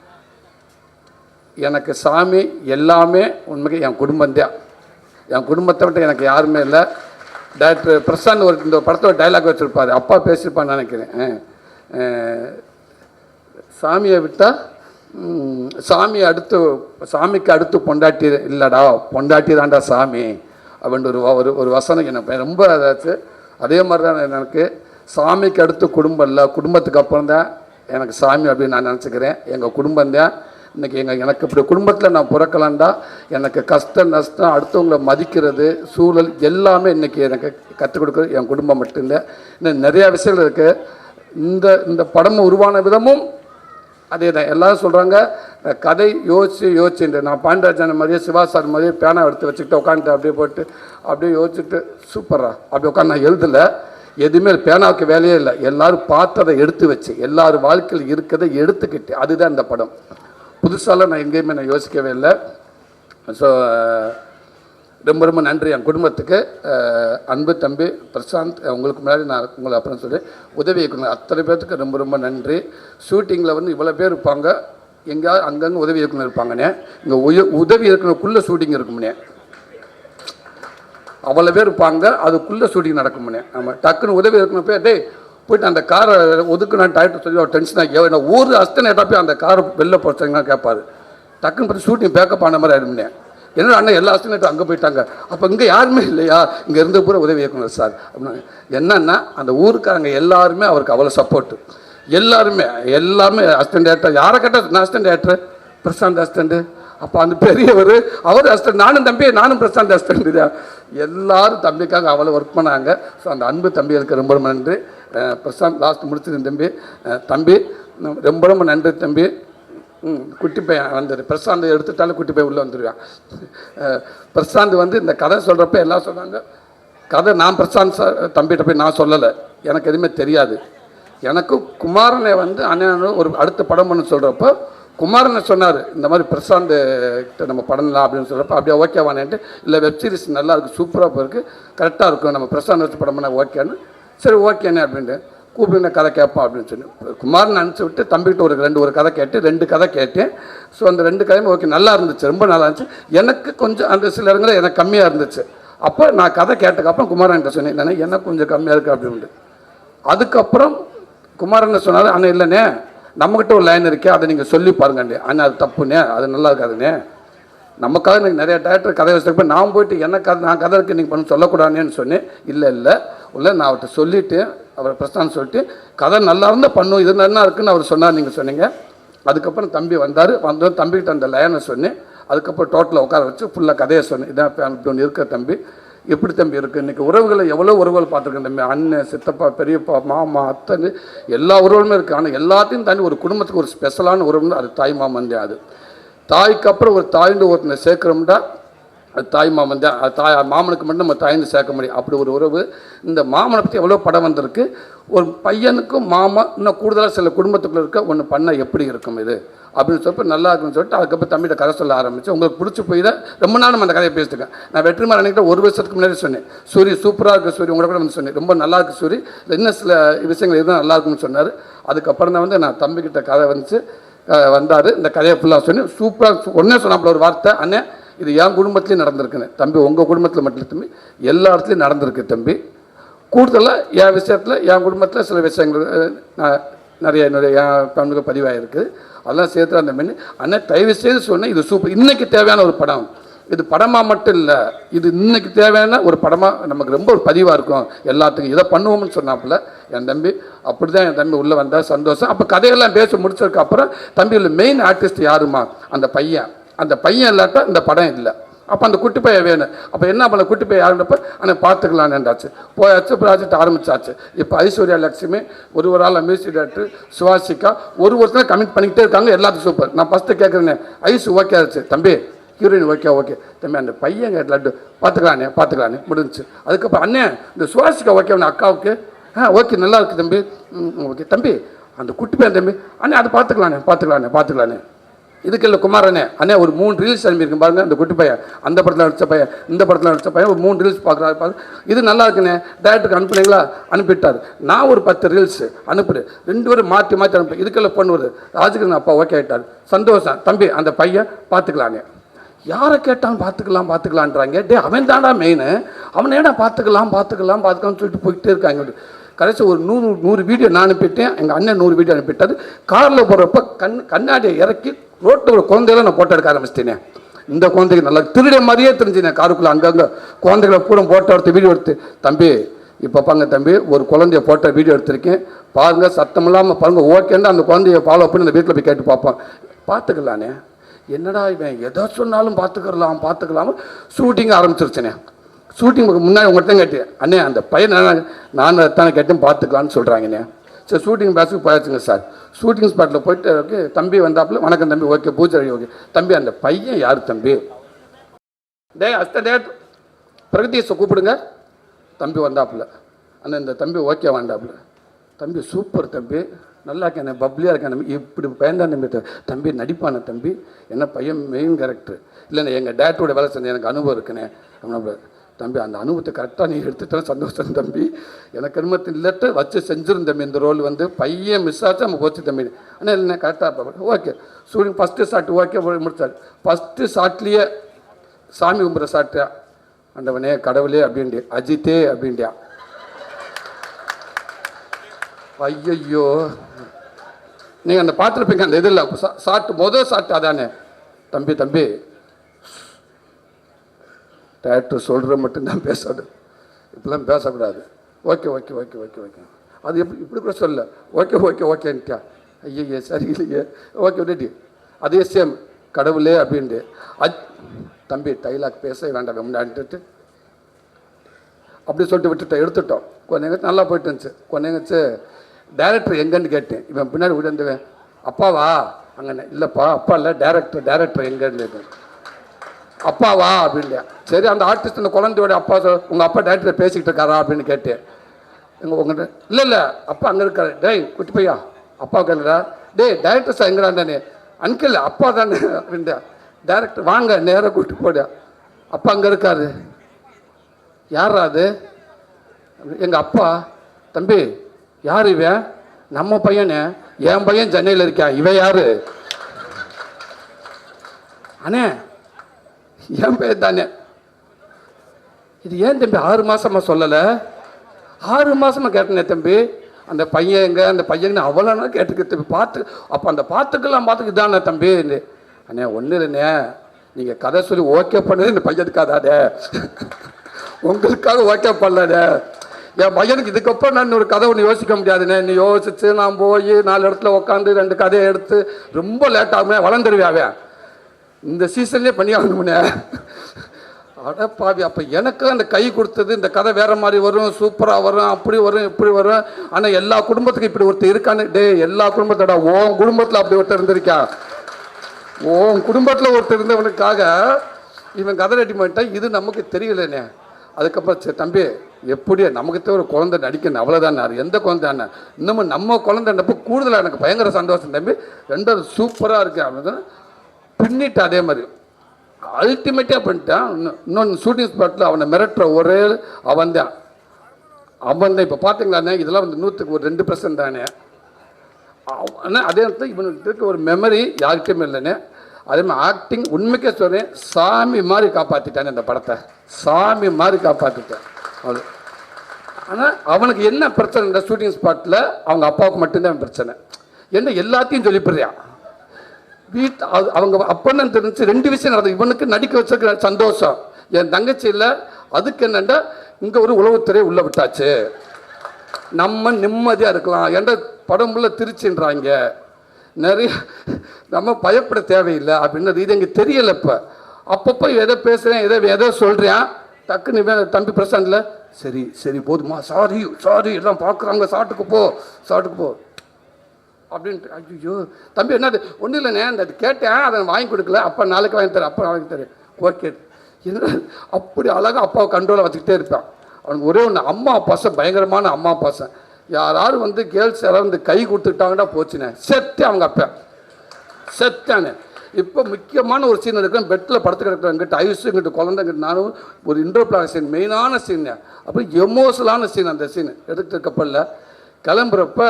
எனக்கு சாமி எல்லாமே உண்மைக்கு என் குடும்பம்தான். என் குடும்பத்தை விட்டு எனக்கு யாருமே இல்லை. டாக்டர் பிரசாந்த் இந்த படத்தோட டைலாக் வச்சுருப்பார், அப்பா பேசியிருப்பான்னு நினைக்கிறேன். சாமியை விட்டால் சாமிக்கு அடுத்து பொண்டாட்டி இல்லைடா, பொண்டாட்டி தான்டா சாமி அப்படின்ட்டு ஒரு வசனம் எனக்கு ரொம்ப அதாச்சு. அதே மாதிரி தான் எனக்கு சாமிக்கு அடுத்து குடும்பம் இல்லை, குடும்பத்துக்கு அப்புறம் தான் எனக்கு சாமி அப்படின்னு நான் நினச்சிக்கிறேன். எங்கள் குடும்பம்தான் இன்றைக்கி எனக்கு இப்படி குடும்பத்தில் நான் பிறக்கலான்டா எனக்கு கஷ்டம் நஷ்டம் அடுத்தவங்களை மதிக்கிறது சூழல் எல்லாமே இன்றைக்கி எனக்கு கற்றுக் கொடுக்குறது என் குடும்பம் மட்டும்தான். இன்னும் நிறையா விஷயங்கள் இருக்குது. இந்த படம் உருவான விதமும் அதே தான். எல்லோரும் சொல்கிறாங்க கதை யோசிச்சுட்டு நான் பாண்டியராஜன் மாதிரியே சிவா சார் மாதிரியே பேனா எடுத்து வச்சுக்கிட்டு உட்காந்துட்டு அப்படியே போட்டு அப்படியே யோசிச்சுட்டு சூப்பராக அப்படி உட்காந்து நான் எழுதலை. எதுவுமே பேனாவுக்கு வேலையே இல்லை. எல்லோரும் பார்த்ததை எடுத்து வச்சு எல்லாரும் வாழ்க்கையில் இருக்கிறதை எடுத்துக்கிட்டு அதுதான் இந்த படம். புதுசாலாம் நான் எங்கேயுமே நான் யோசிக்கவே இல்லை. ஸோ ரொம்ப ரொம்ப நன்றி என் குடும்பத்துக்கு. அன்பு தம்பி பிரசாந்த், உங்களுக்கு முன்னாடி நான் உங்களை அப்புறம் சொல்லி உதவி இயக்குனர் அத்தனை பேர்த்துக்கு ரொம்ப ரொம்ப நன்றி. ஷூட்டிங்கில் வந்து இவ்வளோ பேர் இருப்பாங்க, எங்கேயாவது அங்கங்கே உதவி இயக்குனர் இருப்பாங்கண்ணே. இங்கே உதவி இயக்குனருக்குள்ளே ஷூட்டிங் இருக்கும்னே, அவ்வளோ பேர் இருப்பாங்க, அதுக்குள்ளே ஷூட்டிங் நடக்கும்னே. ஆமாம், டக்குன்னு உதவி இயக்குனர் போய் டேய் போய்ட்டு அந்த காரை ஒதுக்கு நான் டைட்டு சொல்லி அவர் டென்ஷன் ஆகி நான் ஊர் அஸ்தனை போய் அந்த காரை வெளில போச்சாங்கன்னா கேட்பார். டக்குன்னு பார்த்து ஷூட்டிங் பேக்கப் ஆன மாதிரி ஆகிடும்னே. என்னோட அண்ணன் எல்லா அஸ்தனைட்டும் அங்கே போயிட்டாங்க. அப்போ இங்கே யாருமே இல்லையா, இங்கே இருந்த பூரா உதவி இயக்குனர் சார் அப்படின்னா என்னன்னா அந்த ஊருக்காரங்க எல்லாருமே அவருக்கு அவ்வளோ சப்போர்ட்டு. எல்லாருமே அசிஸ்டன்ட் டேரக்டர் யாரை கேட்டால் நான் அசிஸ்டன்ட் டேரக்டர் பிரசாந்த் அசிஸ்டண்ட்டு. அப்போ அந்த பெரியவர் அவர் அசிஸ்டன்ட், நானும் பிரசாந்த் அசிஸ்டண்ட் தான். எல்லாரும் தம்பிக்காக அவ்வளோ ஒர்க் பண்ணாங்க. ஸோ அந்த அன்பு தம்பிகளுக்கு ரொம்ப ரொம்ப நன்றி. பிரசாந்த் லாஸ்ட் முடிச்சிருந்த தம்பி ரொம்ப ரொம்ப நன்றி தம்பி. குட்டி பையன் வந்துடு பிரசாந்த் எடுத்துட்டாலும் குட்டி பையன் உள்ளே வந்துடுவான். பிரசாந்த் வந்து இந்த கதை சொல்கிறப்ப எல்லாம் சொன்னாங்க கதை நான் பிரசாந்த் சார் தம்பிகிட்ட போய் நான் சொல்லலை, எனக்கு எதுவுமே தெரியாது. எனக்கு குமாரனை வந்து அண்ணன் ஒரு அடுத்த படம் பண்ண சொல்கிறப்போ குமாரனை சொன்னார் இந்த மாதிரி பிரசாந்த் கிட்ட நம்ம படம்லாம் அப்படின்னு சொல்கிறப்ப அப்படியே ஓகேவானேன்ட்டு இல்லை வெப்சீரிஸ் நல்லா இருக்குது சூப்பராக இருக்குது கரெக்டாக இருக்கும் நம்ம பிரசாந்த் வச்சு படம் பண்ண ஓகேன்னு சரி ஓகேண்ணே அப்படின்ட்டு கூப்பிடுங்க கதை கேட்போம் அப்படின்னு சொல்லி குமாரன் அனுப்பிச்சி விட்டு தம்பிக்கிட்ட ஒரு கதை கேட்டு 2 கதை கேட்டேன். ஸோ அந்த 2 கதையும் ஓகே நல்லா இருந்துச்சு, ரொம்ப நல்லா இருந்துச்சு. எனக்கு கொஞ்சம் அந்த சில இடங்களில் எனக்கு கம்மியாக இருந்துச்சு. அப்போ நான் கதை கேட்டதுக்கப்புறம் குமாரன்கிட்ட சொன்னேன் எனக்கு கொஞ்சம் கம்மியாக இருக்குது அப்படின்ட்டு. அதுக்கப்புறம் குமாரன் சொன்னார் அண்ணன் இல்லைண்ணே நம்மகிட்ட ஒரு லைன் இருக்கே அதை நீங்கள் சொல்லி பாருங்கண்ணே. அண்ணா அது தப்புண்ணே, அது நல்லா இருக்காதுண்ணே. நமக்காக நீங்கள் நிறைய டேரக்டர் கதை வச்சுருப்ப நான் போயிட்டு நான் கதை இருக்கு நீங்கள் பண்ண சொல்லக்கூடாதுன்னு சொன்னேன். இல்லை நான் அவர்கிட்ட சொல்லிவிட்டு அவர் பிரஸ்தான் சொல்லிட்டு கதை நல்லா இருந்தால் பண்ணும் இது நல்லா இருக்குன்னு அவர் சொன்னார், நீங்கள் சொன்னீங்க. அதுக்கப்புறம் தம்பி வந்தார், தம்பிக்கிட்ட அந்த லைனை சொன்னேன். அதுக்கப்புறம் டோட்டலாக உட்கார வச்சு ஃபுல்லாக கதையை சொன்னேன். இதான் இப்படி ஒன்று இருக்க தம்பி எப்படி தம்பி இருக்குது இன்றைக்கி உறவுகளை எவ்வளோ உறவுகள் பார்த்துருக்கேன் தம்பி. அண்ணன் சித்தப்பா பெரியப்பா மாமா அத்தனை எல்லா உறவுகளுமே இருக்குது. ஆனால் எல்லாத்தையும் தாண்டி ஒரு குடும்பத்துக்கு ஒரு ஸ்பெஷலான உறவுன்னு அது தாய் மாமன் தான். அது தாய்க்கு அப்புறம் ஒரு தாய்ந்து ஒருத்தனை சேர்க்குறோம்னா அது தாய் மாமன் தான். அது மாமனுக்கு மட்டும் நம்ம தாய்ந்து சேர்க்க முடியும், அப்படி ஒரு உறவு. இந்த மாமனை பற்றி எவ்வளோ படம் வந்திருக்கு. ஒரு பையனுக்கும் மாமா இன்னும் கூடுதலாக சில குடும்பத்துக்குள்ள இருக்க ஒன்று பண்ண எப்படி இருக்கும் இது அப்படின்னு சொல்லிட்டு நல்லா இருக்குன்னு சொல்லிட்டு அதுக்கப்புறம் தம்பிகிட்ட கதை சொல்ல ஆரம்பிச்சு. உங்களுக்கு பிடிச்சி போய் தான் ரொம்ப நாள் நம்ம அந்த கதையை பேசிட்டுருக்கேன். நான் வெற்றிமாறன் அன்றைக்கிட்ட 1 வருஷத்துக்கு முன்னாடி சொன்னேன், சூரி சூப்பராக இருக்குது சூரி, உங்களை கூட வந்து சொன்னேன் ரொம்ப நல்லா இருக்குது சூரி, இன்னும் சில விஷயங்கள் இருந்தால் நல்லா இருக்குன்னு சொன்னார். அதுக்கப்புறம் தான் வந்து நான் தம்பிக்கிட்ட கதை வந்துச்சு வந்தார். இந்த கதையை ஃபுல்லாக சொன்னேன். சூப்பராக ஒன்றே சொன்னாப்புல ஒரு வார்த்தை, அண்ணே இது என் குடும்பத்துலேயும் நடந்திருக்குன்னு. தம்பி உங்கள் குடும்பத்தில் மட்டும் இல்லை தம்பி, எல்லா இடத்துலையும் நடந்திருக்கு தம்பி. கூடுதலாக என் விஷயத்தில் என் குடும்பத்தில் சில விஷயங்கள் நிறைய என் பண்புகள் பதிவாகிருக்கு. அதெல்லாம் சேர்த்து அந்த மென்னு அண்ணன் தயவு செய்து சொன்னேன், இது சூப்பர், இன்றைக்கி தேவையான ஒரு படம். இது படமாக மட்டும் இல்லை, இது இன்றைக்கி தேவையான ஒரு படமாக நமக்கு ரொம்ப ஒரு பதிவாக இருக்கும் எல்லாத்துக்கும், இதை பண்ணுவோம்னு சொன்னாப்புல என் தம்பி. அப்படி தான் என் தம்பி உள்ளே வந்தால் சந்தோஷம். அப்போ கதையெல்லாம் பேச முடிச்சதுக்கப்புறம் தம்பியில் மெயின் ஆர்டிஸ்ட் யாருமா, அந்த பையன். அந்த பையன் இல்லாட்டா இந்த படம் இல்லை. அப்போ அந்த குட்டி பையன் வேணும். அப்போ என்ன பண்ண குட்டி பையன் யாருன்றப்ப ஆனால் பார்த்துக்கலான்னுண்டாச்சு. போயாச்சு, ப்ராஜெக்ட் ஆரம்பிச்சாச்சு. இப்போ ஐஸ்வர்யா லட்சுமி, ஒரு ஆள் மியூசிக் டைரக்டர் சுவாசிகா, ஒரு வருஷத்தில் கமிட் பண்ணிக்கிட்டே இருக்காங்க. எல்லாத்துக்கும் சூப்பர். நான் ஃபஸ்ட்டு கேட்குறேனே, ஐஸ் ஓகே ஆச்சு தம்பி, ஹீரோயின் ஓகே தம்பி, அந்த பையன் லட்டு பார்த்துக்கலானே முடிஞ்சிச்சு. அதுக்கப்புறம் அண்ணே இந்த சுவாசிகா ஓகே அக்காவுக்கு ஓகே நல்லா இருக்குது தம்பி, ஓகே தம்பி அந்த குட்டி பையன் தம்பி அண்ணே அதை பார்த்துக்கலானே. இதுக்கு இல்லை குமாரண்ணே அண்ணே ஒரு 3 ரீல்ஸ் அனுப்பியிருக்கேன் பாருங்கள். அந்த குட்டி பையன் அந்த படத்தில் நடித்த பையன் இந்த படத்தில் நடித்த பையன் ஒரு 3 ரீல்ஸ் பார்க்குறாரு, இது நல்லா இருக்குண்ணே, டேரக்டருக்கு அனுப்புனீங்களா, அனுப்பிட்டார். நான் ஒரு 10 ரீல்ஸ் அனுப்புறேன், 2 பேரும் மாற்றி அனுப்பு. இதுக்கெல்லாம் பண்ணுவது ராஜகிரன் அப்பா ஓகே ஆகிட்டார், சந்தோஷம் தம்பி அந்த பையன் பார்த்துக்கலானே. யாரை கேட்டாலும் பார்த்துக்கலான்றாங்க. டே அவன் தாண்டா மெயின், அவனை ஏடா பார்த்துக்கலாம்னு சொல்லிட்டு போய்கிட்டே இருக்காங்க. கடைசி ஒரு 100 வீடியோ நான் அனுப்பிட்டேன், எங்கள் அண்ணன் 100 வீடியோ அனுப்பிட்டாரு. காரில் போகிறப்ப கண்ணாடியை இறக்கி ரோட்டில் குழந்தையெல்லாம் நான் போட்டோ எடுக்க ஆரம்பிச்சிட்டேனே. இந்த குழந்தைக்கு நல்லா திருடைய மாதிரியே தெரிஞ்சுனேன். காருக்குள்ளே அங்கங்கே குழந்தைகளை பூரா போட்டோ எடுத்து வீடியோ எடுத்து, தம்பி இப்போ பாங்க தம்பி ஒரு குழந்தைய போட்டோ வீடியோ எடுத்திருக்கேன் பாருங்கள், சத்தம் இல்லாமல் பாருங்கள், ஓகேன்னா அந்த குழந்தைய ஃபாலோ பண்ணி அந்த வீட்டில் போய் கேட்டு பார்ப்போம். பார்த்துக்கலானே, என்னடா இவன் எதோ சொன்னாலும் பார்த்துக்கலாம். ஷூட்டிங் ஆரம்பிச்சிருச்சேனே. ஷூட்டிங் முன்னாடி உங்கள்கிட்ட தான் கேட்டேன், அண்ணே அந்த பையன் நான் தானே கேட்டேன் பார்த்துக்கலான்னு சொல்கிறாங்கண்ணே. சரி ஷூட்டிங் பேஸுக்கு போயாச்சுங்க சார். ஷூட்டிங் ஸ்பாட்டில் போயிட்டு ஓகே தம்பி வந்தாப்புல, வணக்கம் தம்பி ஓகே பூஜை ஓகே தம்பி அந்த பையன் யார் தம்பி, டே பிரகதீஷை கூப்பிடுங்க. தம்பி வந்தாப்புல, அண்ணன் இந்த தம்பி ஓகே வேண்டாப்புல, தம்பி சூப்பர் தம்பி நல்லா இருக்கேன், பப்ளியாக இருக்கேன் தம்பி, இப்படி பயந்தான் தம்பி, தம்பி நடிப்பான தம்பி, என்ன பையன் மெயின் கேரக்டர் இல்லைண்ணே, எங்கள் டேரக்டரோட வேலை செஞ்ச எனக்கு அனுபவம் இருக்குண்ணே. தம்பி அந்த அனுபவத்தை கரெக்டாக நீ எடுத்துட்டேன் சந்தோஷம் தம்பி, எனக்கு அனுமதி இல்லட்டு வச்சு செஞ்சிரும் தம்பி, இந்த ரோல் வந்து பையன் மிஸ் ஆச்சு நம்ம போச்சு தம்பி. ஆனால் இல்லைண்ணே கரெக்டாக okay. Shooting first shot okay முடிச்சாரு. ஃபஸ்ட்டு ஷாட்லேயே சாமி கும்பிட்ற ஷாட்டா, அண்டவனே கடவுளே அப்படின்ட்டு அஜித்தே அப்படின்ட்டியா. ஐயோ நீங்கள் அந்த பார்த்துருப்பீங்க அந்த இதில் ஷாட்டு முதல் ஷாட்டு அதானே. தம்பி டேரக்டர் சொல்கிற மட்டும்தான் பேசாது, இப்படிலாம் பேசக்கூடாது. ஓகே அது இப்படி கூட சொல்ல ஓகேன்ட்டியா. ஐயய்யே சரி இல்லையே ஓகே ரெடி. அதே சேம் கடவுளே அப்படின்ட்டு தம்பி டைலாக் பேச வேண்டாம் முன்னாடிட்டு அப்படி சொல்லிட்டு விட்டுட்டோம், எடுத்துட்டோம். கொஞ்சம் நல்லா போயிட்டு இருந்துச்சு. கொஞ்சம் டேரக்டர் எங்கன்னு கேட்டேன். இவன் பின்னாடி விழுந்துவேன், அப்பாவா அங்கே இல்லைப்பா அப்பா இல்லை டேரக்டர் எங்கன்னு அப்பாவா அப்படின்லையா. சரி அந்த ஆர்டிஸ்ட் அந்த குழந்தையோட அப்பா உங்கள் அப்பா டேரக்டர் பேசிக்கிட்டு இருக்காரா அப்படின்னு கேட்டேன். உங்கள்கிட்ட இல்லை அப்பா அங்கே இருக்காரு. டேய் குட்டி பையா அப்பா கேளுடா, டேரக்டர் சார் எங்கிறாண்டானே, அன்கிள் அப்பா தானே அப்படின்டா. டேரக்டர் வாங்க நேராக கூப்பிட்டு போட, அப்பா அங்கே இருக்காரு. யாரா அது, எங்கள் அப்பா. தம்பி யார் இவன், நம்ம பையனே, என் பையன் சென்னையில் இருக்கான், இவன் யாரு அண்ணே, என் பையன் தானே. இது ஏன் தம்பி 6 மாதமாக சொல்லலை, 6 மாதமாக கேட்டனே தம்பி. அந்த பையன் எங்க, அந்த பையன் அவ்வளோனா கேட்டுக்க தம்பி பார்த்து. அப்போ அந்த பார்த்துக்கலாம் இதானே தம்பி. அண்ணே ஒன்று இல்லைண்ணே, நீங்கள் கதை சொல்லி ஓகே பண்ணது இந்த பையனுக்காதாடே, உங்களுக்காக ஓகே பண்ணலடே. என் பையனுக்கு இதுக்கப்புறம் நான் ஒரு கதை ஒன்று யோசிக்க முடியாதுண்ணே. நீ யோசிச்சு நான் போய் 4 இடத்துல உட்காந்து 2 கதையை எடுத்து ரொம்ப லேட்டாகுமே, வளர்ந்துருவியாவே இந்த சீசன்லேயே பண்ணி ஆகணும்னே. அடப்பாவி, அப்போ எனக்கு அந்த கை கொடுத்தது இந்த கதை வேறு மாதிரி வரும், சூப்பராக வரும், அப்படி வரும் இப்படி வரும். ஆனால் எல்லா குடும்பத்துக்கும் இப்படி ஒருத்தர் இருக்கான்னு. எல்லா குடும்பத்தோட உன் குடும்பத்தில் அப்படி ஒருத்தர் இருந்திருக்கா, உன் குடும்பத்தில் ஒருத்தர் இருந்தவனுக்காக இவன் கதை ரெடி பண்ணிட்டான், இது நமக்கு தெரியலண்ணே. அதுக்கப்புறம் சரி தம்பி எப்படியே நமக்கு ஒரு குழந்தை நடிக்கணும் அவ்வளோதானே, அது எந்த குழந்தை இன்னமும் நம்ம குழந்தைன்றப்போ கூடுதலாக எனக்கு பயங்கர சந்தோஷம் தம்பி, ரெண்டாவது சூப்பராக இருக்கு அப்படின்னு பின்னிட்டு அதே மாதிரி அல்டிமேட்டாக பண்ணிட்டான். இன்னொன்று ஷூட்டிங் ஸ்பாட்டில் அவனை மிரட்டுற ஒரே அவன் தான். இப்போ பார்த்தீங்களாண்ணே இதெல்லாம் வந்து 100க்கு ஒரு 2% தானே. ஆனால் அதே நேரத்தில் இவனுக்கு ஒரு மெமரி யார்கிட்டையுமே இல்லைண்ணே. அதே மாதிரி ஆக்டிங் உண்மைக்கே சொல்கிறேன், சாமி மாதிரி காப்பாற்றிட்டானே இந்த படத்தை, சாமி மாதிரி காப்பாற்றிட்டேன் அது. ஆனால் அவனுக்கு என்ன பிரச்சனை இந்த ஷூட்டிங் ஸ்பாட்டில் அவங்க அப்பாவுக்கு மட்டும்தான் பிரச்சனை. என்ன எல்லாத்தையும் சொல்லிப்படுறான் அவங்க அப்பன்னு தெரிஞ்சு 2 விஷயம் நடந்தது. இவனுக்கு நடிக்க வச்சிருக்கிற சந்தோஷம், என் தங்கச்சி இல்லை, அதுக்கு என்னண்டா இங்கே ஒரு உளவுத்துறை உள்ள விட்டாச்சு, நம்ம நிம்மதியாக இருக்கலாம். என்ற படம் உள்ள திருச்சின்றாங்க நிறைய, நம்ம பயப்பட தேவையில்லை அப்படின்றது இது எங்களுக்கு தெரியலை. இப்போ அப்பப்போ எதை பேசுகிறேன் எதை சொல்கிறேன், டக்குன்னு தம்பி பிரசாந்தில் சரி சரி போதுமா, சாரி சாரி எல்லாம் பார்க்குறாங்க, சாட்டுக்கு போ அப்படின்ட்டு. ஐயோ தம்பி என்னது ஒன்றும் இல்லைண்ணே, அந்த கேட்டேன் அதை வாங்கி கொடுக்கல, அப்போ நாளைக்கு வாங்கி தரேன், அப்போ வாங்கி தரேன், ஓகே. என்ன அப்படி அழகாக அப்பாவை கண்ட்ரோலை வச்சுக்கிட்டே இருப்பான். அவனுக்கு ஒரே ஒன்று அம்மா பாசம், பயங்கரமான அம்மா பாசம். யாராவது வந்து கேர்ள்ஸ் யாராவது வந்து கை கொடுத்துட்டாங்கன்னா போச்சுனே செத்து அவங்க அப்பா செத்தானே. இப்போ முக்கியமான ஒரு சீன் இருக்கிறேன், பெட்டில் படுத்து கிடக்கிறவங்கிட்ட ஐஸுங்கிட்ட குழந்தைங்கிட்ட நானும் ஒரு இன்ட்ரோப்ளாக் சீன், மெயினான சீன், அப்போ எமோஷனலான சீன். அந்த சீன் எடுத்துகிட்டு கப்பலில் கிளம்புறப்ப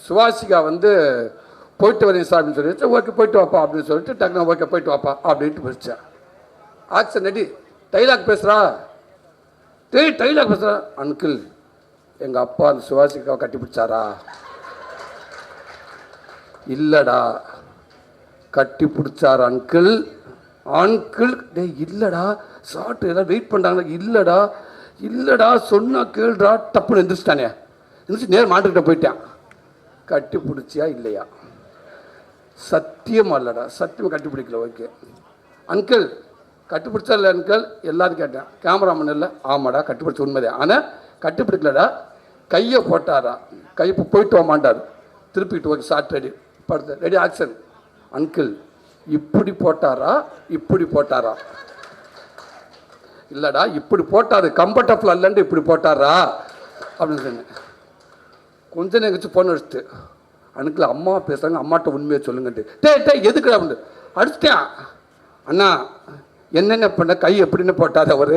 சுவாசிகா வந்து போயிட்டு வரேன் சார் அப்படின்னு சொல்லிட்டு, ஓகே போயிட்டு வாப்பா அப்படின்னு சொல்லிட்டு டக்குனு ஓகே போயிட்டு வாப்பா அப்படின்ட்டு பிடிச்சேன். ஆக்ஷன் நடி டைலாக் பேசுகிறா, டைலாக் பேசுகிறா. அங்கிள் எங்கள் அப்பா அந்த சுவாசிக்காவை கட்டி பிடிச்சாரா? இல்லைடா கட்டி பிடிச்சாரா அங்கிள்? டே இல்லைடா, சாப்பிட்டு எல்லாம் வெயிட் பண்ணுறாங்க. இல்லைடா சொன்னா கேள்றா. டப்புன்னு எந்திரிச்சிட்டானே, எந்திரிச்சு நேரம் மாட்டுக்கிட்ட போயிட்டேன். கட்டி பிடிச்சியா இல்லையா? சத்தியமா இல்லைடா, சத்தியமாக கட்டி பிடிக்கல. ஓகே அங்கிள் கட்டுப்பிடிச்சா இல்லை அங்கிள்? எல்லாரும் கேட்டேன். கேமராமேன் இல்லை, ஆமாடா கட்டுப்பிடிச்ச உண்மைதான், ஆனால் கட்டுப்பிடிக்கலடா. கையை போட்டாரா? கை போயிட்டு வாமாண்டார், திருப்பிட்டு ஓகே ஷார்ட் ரெடி, படுத்து ரெடி ஆக்ஷன். அங்கிள் இப்படி போட்டாரா இப்படி போட்டாரா? இல்லைடா இப்படி போட்டாரு, கம்ஃபர்டபுள் அல்லன்ட்டு இப்படி போட்டாரா அப்படின்னு சொன்னேன். கொஞ்ச நேரம் கழிச்சு போன வச்சுட்டு அன்னைக்கு அம்மா பேசுகிறாங்க, அம்மாட்ட உண்மையை சொல்லுங்கன்ட்டு. டே எதுக்குடா அப்படின்னு அடிச்சிட்டேன். அண்ணா என்னென்ன பண்ண, கை எப்படின்னு போட்டார் அவர்?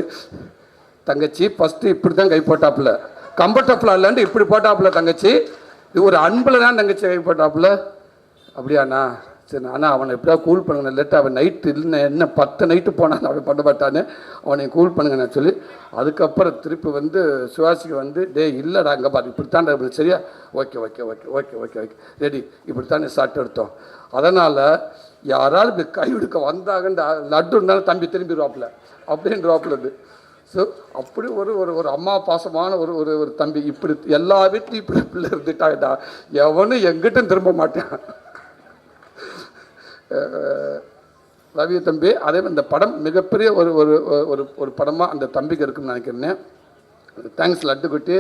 தங்கச்சி ஃபஸ்ட்டு இப்படி தான் கை போட்டாப்புல, கம்ஃபர்டபுள் இல்லைன்ட்டு இப்படி போட்டாப்புல தங்கச்சி. இது ஒரு அன்பில் தான் தங்கச்சி கை போட்டாப்புல. அப்படியாண்ணா சரி அண்ணா அவனை எப்படியா கூல் பண்ணுங்க, லேட்டாக அவன் நைட்டு இல்லைன்னு என்ன 10 நைட்டு போனான் அவன் பண்ண மாட்டான்னு, அவனை கூல் பண்ணுங்க நான் சொல்லி. அதுக்கப்புறம் திருப்பி வந்து சுவாசிக்கு வந்து டே இல்லைடா அங்கே பாரு இப்படித்தான் சரியா, okay okay okay okay okay okay ready இப்படித்தானே ஷார்ட் எடுத்தோம். அதனால் யாராவது இப்படி கை எடுக்க வந்தாங்கன்னு லட்டு இருந்தாலும் தம்பி திரும்பிடுவாப்புல அப்படின்றாப்புல இது. ஸோ அப்படி ஒரு அம்மா பாசமான ஒரு தம்பி. இப்படி எல்லா வீட்லையும் இப்படி பிள்ளை இருந்துட்டாங்கடா, எவனும் எங்கிட்டும் திரும்ப மாட்டேன். ரவி தம்பி அதே மாதிரி இந்த படம் மிகப்பெரிய ஒரு படமாக அந்த தம்பிக்கு இருக்குன்னு நினைக்கிறேன். தேங்க்ஸ் லட்டு குட்டி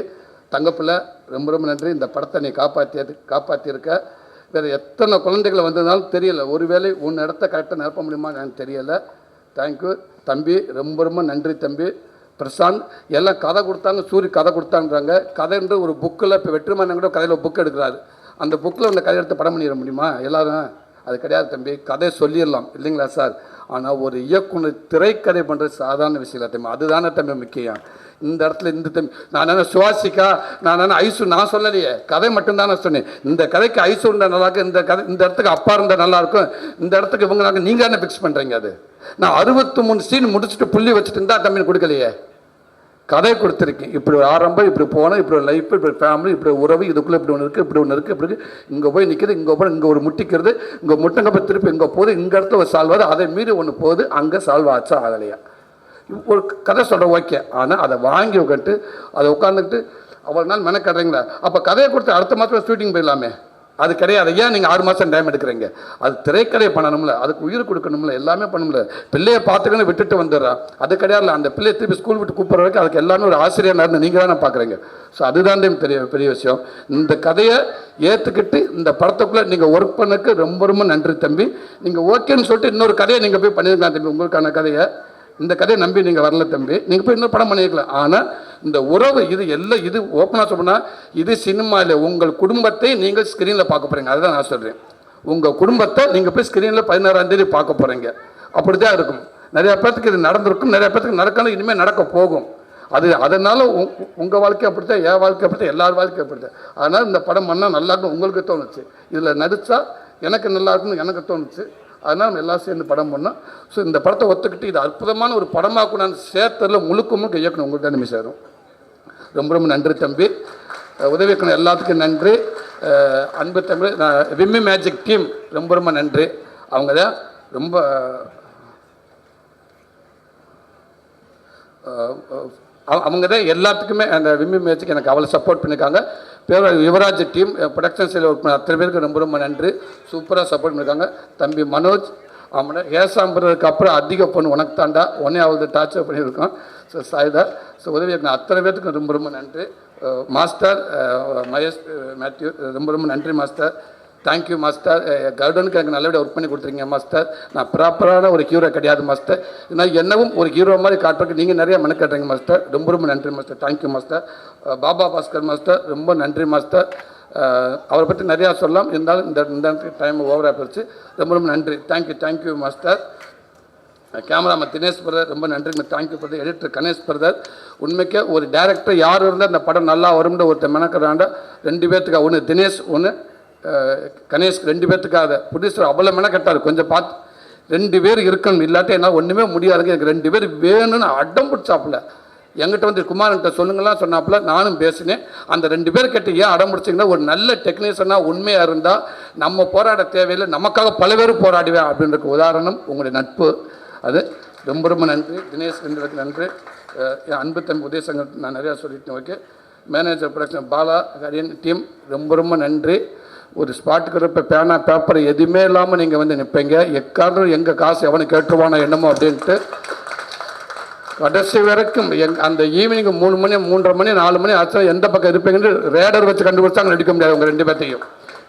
தங்கப்பிள்ளை, ரொம்ப ரொம்ப நன்றி. இந்த படத்தை நீ காப்பாற்றியிருக்க. வேறு எத்தனை குழந்தைகளை வந்ததுனாலும் தெரியலை, ஒருவேளை உன் இடத்த கரெக்டாக நிரப்ப முடியுமா எனக்கு தெரியலை. தேங்க்யூ தம்பி, ரொம்ப ரொம்ப நன்றி தம்பி. பிரசாந்த் எல்லாம் கதை கொடுத்தாங்க, சூரி கதை கொடுத்தான்றாங்க. கதைன்ற ஒரு புக்கில் இப்போ வெற்றிமாறன் கூட கதையில் புக் எடுக்கிறாரு, அந்த புக்கில் அந்த கதை எடுத்து படம் பண்ணிட முடியுமா எல்லாரும்? அது கிடையாது தம்பி, கதை சொல்லிடலாம் இல்லைங்களா சார். ஆனால் ஒரு இயக்குனர் திரைக்கதை பண்ணுறது சாதாரண விஷயம் இல்லை தம்பி, அதுதானே தம்பி முக்கியம். இந்த இடத்துல இந்த தம்பி நான் என்ன சுவாசிக்கா, நான் ஐசு நான் சொல்லலையே, கதை மட்டும்தான் நான் சொன்னேன். இந்த கதைக்கு ஐசு இருந்தால் நல்லாயிருக்கும், இந்த கதை இந்த இடத்துக்கு அப்பா இருந்தால் நல்லாயிருக்கும், இந்த இடத்துக்கு இவங்க நீங்கள் என்ன ஃபிக்ஸ் பண்ணுறீங்க? அது நான் 63 சீன் முடிச்சுட்டு புள்ளி வச்சுட்டு இருந்தால் தம்பி கொடுக்கலையே, கதை கொடுத்துருக்கேன். இப்படி ஒரு ஆரம்பம், இப்படி போனோம், இப்படி ஒரு லைஃப், இப்படி ஃபேமிலி, இப்படி உறவு, இதுக்குள்ளே இப்படி ஒன்று இருக்குது, இப்படி ஒன்று இருக்குது, இப்படி இங்கே போய் நிற்கிது, இங்கே போய் இங்கே ஒரு முட்டிக்கிறது, இங்கே முட்டங்கப்போ திருப்பி இங்கே போகுது, இந்த இடத்துல ஒரு சால்வ் ஆகுது, அதை மீறி ஒன்று போகுது, அங்கே சால்வ் ஆச்சா ஆகலையா ஒரு கதை சொல்கிறேன் ஓகே. ஆனால் அதை வாங்கி உட்காந்துட்டு அதை உட்காந்துக்கிட்டு அவ்வளோ நாள் மெனக்கட்டுறீங்களா? அப்போ கதையை கொடுத்து அடுத்த மாதம் ஷூட்டிங் போயிடலாமே, அது கிடையாது. ஏன் நீங்கள் 6 மாதம் டைம் எடுக்கிறீங்க? அது திரைக்கதை பண்ணணும்ல, அதுக்கு உயிர் கொடுக்கணும்ல, எல்லாமே பண்ணணும்ல. பிள்ளையை பார்த்துக்கன்னு விட்டுட்டு வந்துடுறான், அது கிடையாது. அந்த பிள்ளையை திருப்பி ஸ்கூல் விட்டு கூப்பிட்ற வரைக்கும் அதுக்கு எல்லாமே ஒரு ஆசிரியர் நடந்து நீங்கள் தானே பார்க்குறீங்க. ஸோ அதுதான் பெரிய விஷயம். இந்த கதையை ஏற்றுக்கிட்டு இந்த படத்துக்குள்ளே நீங்கள் ஒர்க் பண்ணக்கு ரொம்ப ரொம்ப நன்றி தம்பி. நீங்கள் ஓகேன்னு சொல்லிட்டு இன்னொரு கதையை நீங்கள் போய் பண்ணியிருக்கலாம் தம்பி, உங்களுக்கான கதையை இந்த கதையை நம்பி நீங்கள் வரல தம்பி, நீங்கள் போய் இன்னொரு படம் பண்ணியிருக்கலாம். ஆனால் இந்த உறவு இது எல்லாம் இது ஓப்பனாக சொன்னால் இது சினிமாவில் உங்கள் குடும்பத்தை நீங்கள் ஸ்க்ரீனில் பார்க்க போகிறீங்க. அதுதான் நான் சொல்கிறேன். உங்கள் குடும்பத்தை நீங்கள் போய் ஸ்க்ரீனில் 16ஆம் தேதி பார்க்க போகிறீங்க. அப்படி தான் இருக்கும். நிறையா பேர்த்துக்கு இது நடந்திருக்கும், நிறையா பேர்த்துக்கு நடக்கணும், இனிமேல் நடக்க போகும். அதனால் உங்கள் வாழ்க்கை அப்படி தான், என் வாழ்க்கை அப்படி தான், எல்லார் வாழ்க்கை அப்படி தான். அதனால் இந்த படம் பண்ணால் நல்லா இருக்கும் உங்களுக்கு தோணுச்சு, இதில் நடித்தா எனக்கு நல்லா இருக்குன்னு எனக்கு தோணுச்சு. அதனால் நம்ம எல்லாம் சேர்ந்து படம் பண்ணோம். ஸோ இந்த படத்தை ஒத்துக்கிட்டு இது அற்புதமான ஒரு படமாக கூட நான் சேர்த்ததில் முழுக்க இயக்கணும் உங்களுக்கு தான் சேரும். ரொம்ப நன்றி தம்பி. உதவி இயக்கணும் எல்லாத்துக்கும் நன்றி. அன்பு தம்பி, விம்மி மேஜிக் டீம் ரொம்ப நன்றி. அவங்க தான் ரொம்ப அவங்க தான் எல்லாத்துக்குமே அந்த விம்மி மேட்சுக்கு எனக்கு அவ்வளோ சப்போர்ட் பண்ணியிருக்காங்க. யுவராஜ் டீம் ப்ரொடக்ஷன் சைடில் ஒர்க் பண்ண அத்தனை பேருக்கு ரொம்ப நன்றி. சூப்பராக சப்போர்ட் பண்ணியிருக்காங்க. தம்பி மனோஜ் அவனை ஏசாம்புறதுக்கு அப்புறம் அதிக பொண்ணு உனக்கு தாண்டா ஒன்னே அவ்வளோ டார்ச்சர் பண்ணியிருக்கோம். ஸோ சாய்தா ஸோ உதவி அத்தனை பேருக்கு ரொம்ப நன்றி. மாஸ்டர் மகேஷ் மேத்யூ ரொம்ப நன்றி மாஸ்டர். Thank you master. கருடனுக்கு எனக்கு நல்லபடியாக ஒர்க் பண்ணி கொடுத்துருங்க மாஸ்டர். நான் ப்ராப்பரான ஒரு ஹீரோ கிடையாது மாஸ்டர். நான் என்னவும் ஒரு ஹீரோ மாதிரி காட்டுறதுக்கு நீங்கள் நிறைய மெனக்கட்டுறீங்க மாஸ்டர். ரொம்ப நன்றி master. Thank you master. Baba Bhaskar master ரொம்ப நன்றி மாஸ்டர். அவரை பற்றி நிறையா சொல்லலாம், இருந்தாலும் இந்த டைம் ஓவராக போயிடுச்சு. ரொம்ப நன்றி. Thank you master. Cameraman Dinesh brother ரொம்ப நன்றி. Thank you brother. Editor Ganesh brother. உண்மைக்கே ஒரு டேரக்டர் யார் இருந்தால் இந்த படம் நல்லா வரும்னு ஒருத்தர் மெனக்கிறாண்ட 2 பேர்த்துக்காக, ஒன்று தினேஷ் ஒன்று கணேஷ், 2 பேர்த்துக்காக ப்ரொடியூசர் அவ்வளோ மெனக்கட்டார். கொஞ்சம் பார்த்து 2 பேர் இருக்கணும், இல்லாட்டி என்னால் ஒன்றுமே முடியாதுங்க, எனக்கு 2 பேர் வேணும்னு அடம் பிடிச்சாப்புல. எங்கிட்ட வந்து குமார்கிட்ட சொல்லுங்களாம் சொன்னாப்புல. நானும் பேசினேன். அந்த 2 பேர் கேட்டு ஏன் அடம் பிடிச்சிங்கன்னா, ஒரு நல்ல டெக்னீஷியனாக உண்மையாக இருந்தால் நம்ம போராட தேவையில்லை, நமக்காக பல பேர் போராடுவேன் அப்படின்றக்கு உதாரணம் உங்களுடைய நட்பு. அது ரொம்ப நன்றி. தினேஷ் ரெண்டு நன்றி. என் அன்பு தம்பி உதயசங்கர் நான் நிறையா சொல்லிட்டேன். Okay. Manager production Bala Kariyan team ரொம்ப நன்றி. ஒரு ஸ்பாட்டுக்கு இருப்ப பேனா பேப்பர் எதுவுமே இல்லாமல் நீங்கள் வந்து நிற்பீங்க. எக்காரணம் எங்கள் காசு எவனை கேட்டுருவானோ என்னமோ அப்படின்ட்டு கடைசி வரைக்கும் அந்த ஈவினிங் 3 மணி 3:30 மணி 4 மணி ஆச்சா எந்த பக்கம் இருப்பீங்கன்னு ரேடர் வச்சு கண்டுபிடிச்சாங்க. நடிக்க முடியாது உங்கள் 2 பேர்த்தையும்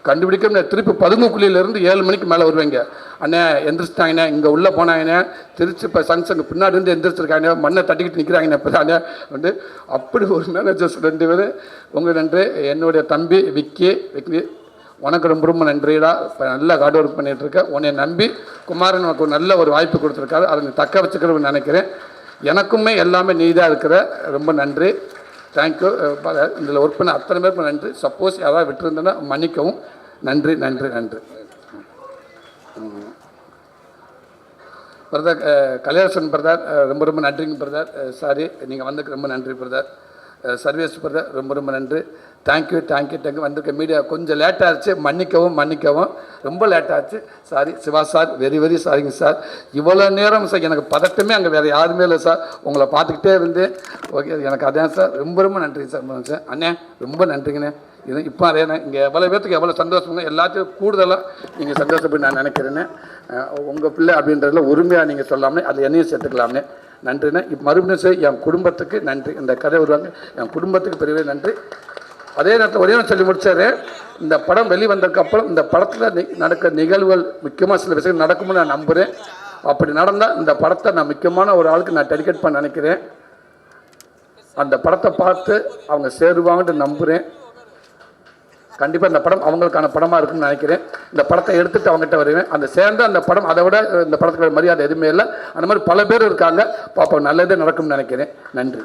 கண்டுபிடிக்க முடியாது. திருப்பி பதுங்குக்குழியிலேருந்து 7 மணிக்கு மேலே வருவீங்க. அண்ணே எந்திரிச்சிட்டாங்கண்ணே, இங்கே உள்ளே போனாங்கண்ணே, திருச்சி இப்போ சங்ஷன் பின்னாடி இருந்து எந்திரிச்சிருக்காங்க, மண்ணை தட்டிக்கிட்டு நிற்கிறாங்கண்ணே இப்போ தானே வந்து. அப்படி ஒரு மேனேஜர்ஸ் 2 பேர் உங்களுக்கு நன்றி. என்னுடைய தம்பி விக்கி உனக்கு ரொம்ப நன்றிடா. இப்போ நல்லா ஹார்ட் ஒர்க் பண்ணிகிட்ருக்கேன். உன்னை நம்பி குமாரன் உனக்கு ஒரு நல்ல ஒரு வாய்ப்பு கொடுத்துருக்காரு. அதை நீ தக்க வச்சுக்கிறன்னு நினைக்கிறேன். எனக்குமே எல்லாமே நீ தான் இருக்கிற. ரொம்ப நன்றி. தேங்க்யூ. இதில் ஒர்க் பண்ண அத்தனை பேருக்கும் நன்றி. சப்போஸ் யாராவது விட்டுருந்தேன்னா மன்னிக்கவும். நன்றி. பிரதர் கலையரசன் பிரதர் ரொம்ப நன்றிங்க பிரதர். சாரி நீங்கள் வந்ததுக்கு ரொம்ப நன்றி பிரதர். சர்வேஸ் பிரதர் ரொம்ப நன்றி. தேங்க்யூ. வந்திருக்க மீடியா கொஞ்சம் லேட்டாக ஆச்சு, மன்னிக்கவும். ரொம்ப லேட்டாச்சு. சாரி சிவா சார், வெரி சாரிங்க சார். இவ்வளோ நேரம் சார் எனக்கு பதட்டமே அங்கே வேறு யாருமே இல்லை சார். உங்களை பார்த்துக்கிட்டே இருந்தேன். ஓகே, எனக்கு அதான் சார். ரொம்ப நன்றி சார். அண்ணே ரொம்ப நன்றிங்கண்ணே. இது இப்போ அதே இங்கே எவ்வளோ பேர்த்துக்கு எவ்வளோ சந்தோஷங்க, எல்லாத்தையும் கூடுதலாக நீங்கள் சந்தோஷப்பட்டு நான் நினைக்கிறேன்னு. உங்கள் பிள்ளை அப்படின்றதுல உரிமையாக நீங்கள் சொல்லாமே, அதில் என்னையும் சேர்த்துக்கலாம்னே. நன்றிண்ணே. இப்போ மறுபடியும் சார் என் குடும்பத்துக்கு நன்றி. இந்த கதை வருவாங்க என் குடும்பத்துக்கு பெரியவே நன்றி. அதே நேரத்தில் ஒரே சொல்லி முடிச்சாரு, இந்த படம் வெளிவந்ததுக்கப்புறம் இந்த படத்தில் நடக்கிற நிகழ்வுகள் முக்கியமாக சில விஷயங்கள் நடக்கும்னு நான் நம்புகிறேன். அப்படி நடந்தால் இந்த படத்தை நான் முக்கியமான ஒரு ஆளுக்கு நான் டெடிகேட் பண்ண நினைக்கிறேன். அந்த படத்தை பார்த்து அவங்க சேருவாங்கன்னு நம்புகிறேன். கண்டிப்பாக இந்த படம் அவங்களுக்கான படமாக இருக்குன்னு நினைக்கிறேன். இந்த படத்தை எடுத்துகிட்டு அவங்ககிட்ட வருவேன். அந்த சேர்ந்து அந்த படம் அதை விட இந்த படத்துக்கு மரியாதை எதுவுமே இல்லை. அந்த மாதிரி பல பேர் இருக்காங்க. பாப்பா நல்லதே நடக்கும்னு நினைக்கிறேன். நன்றி.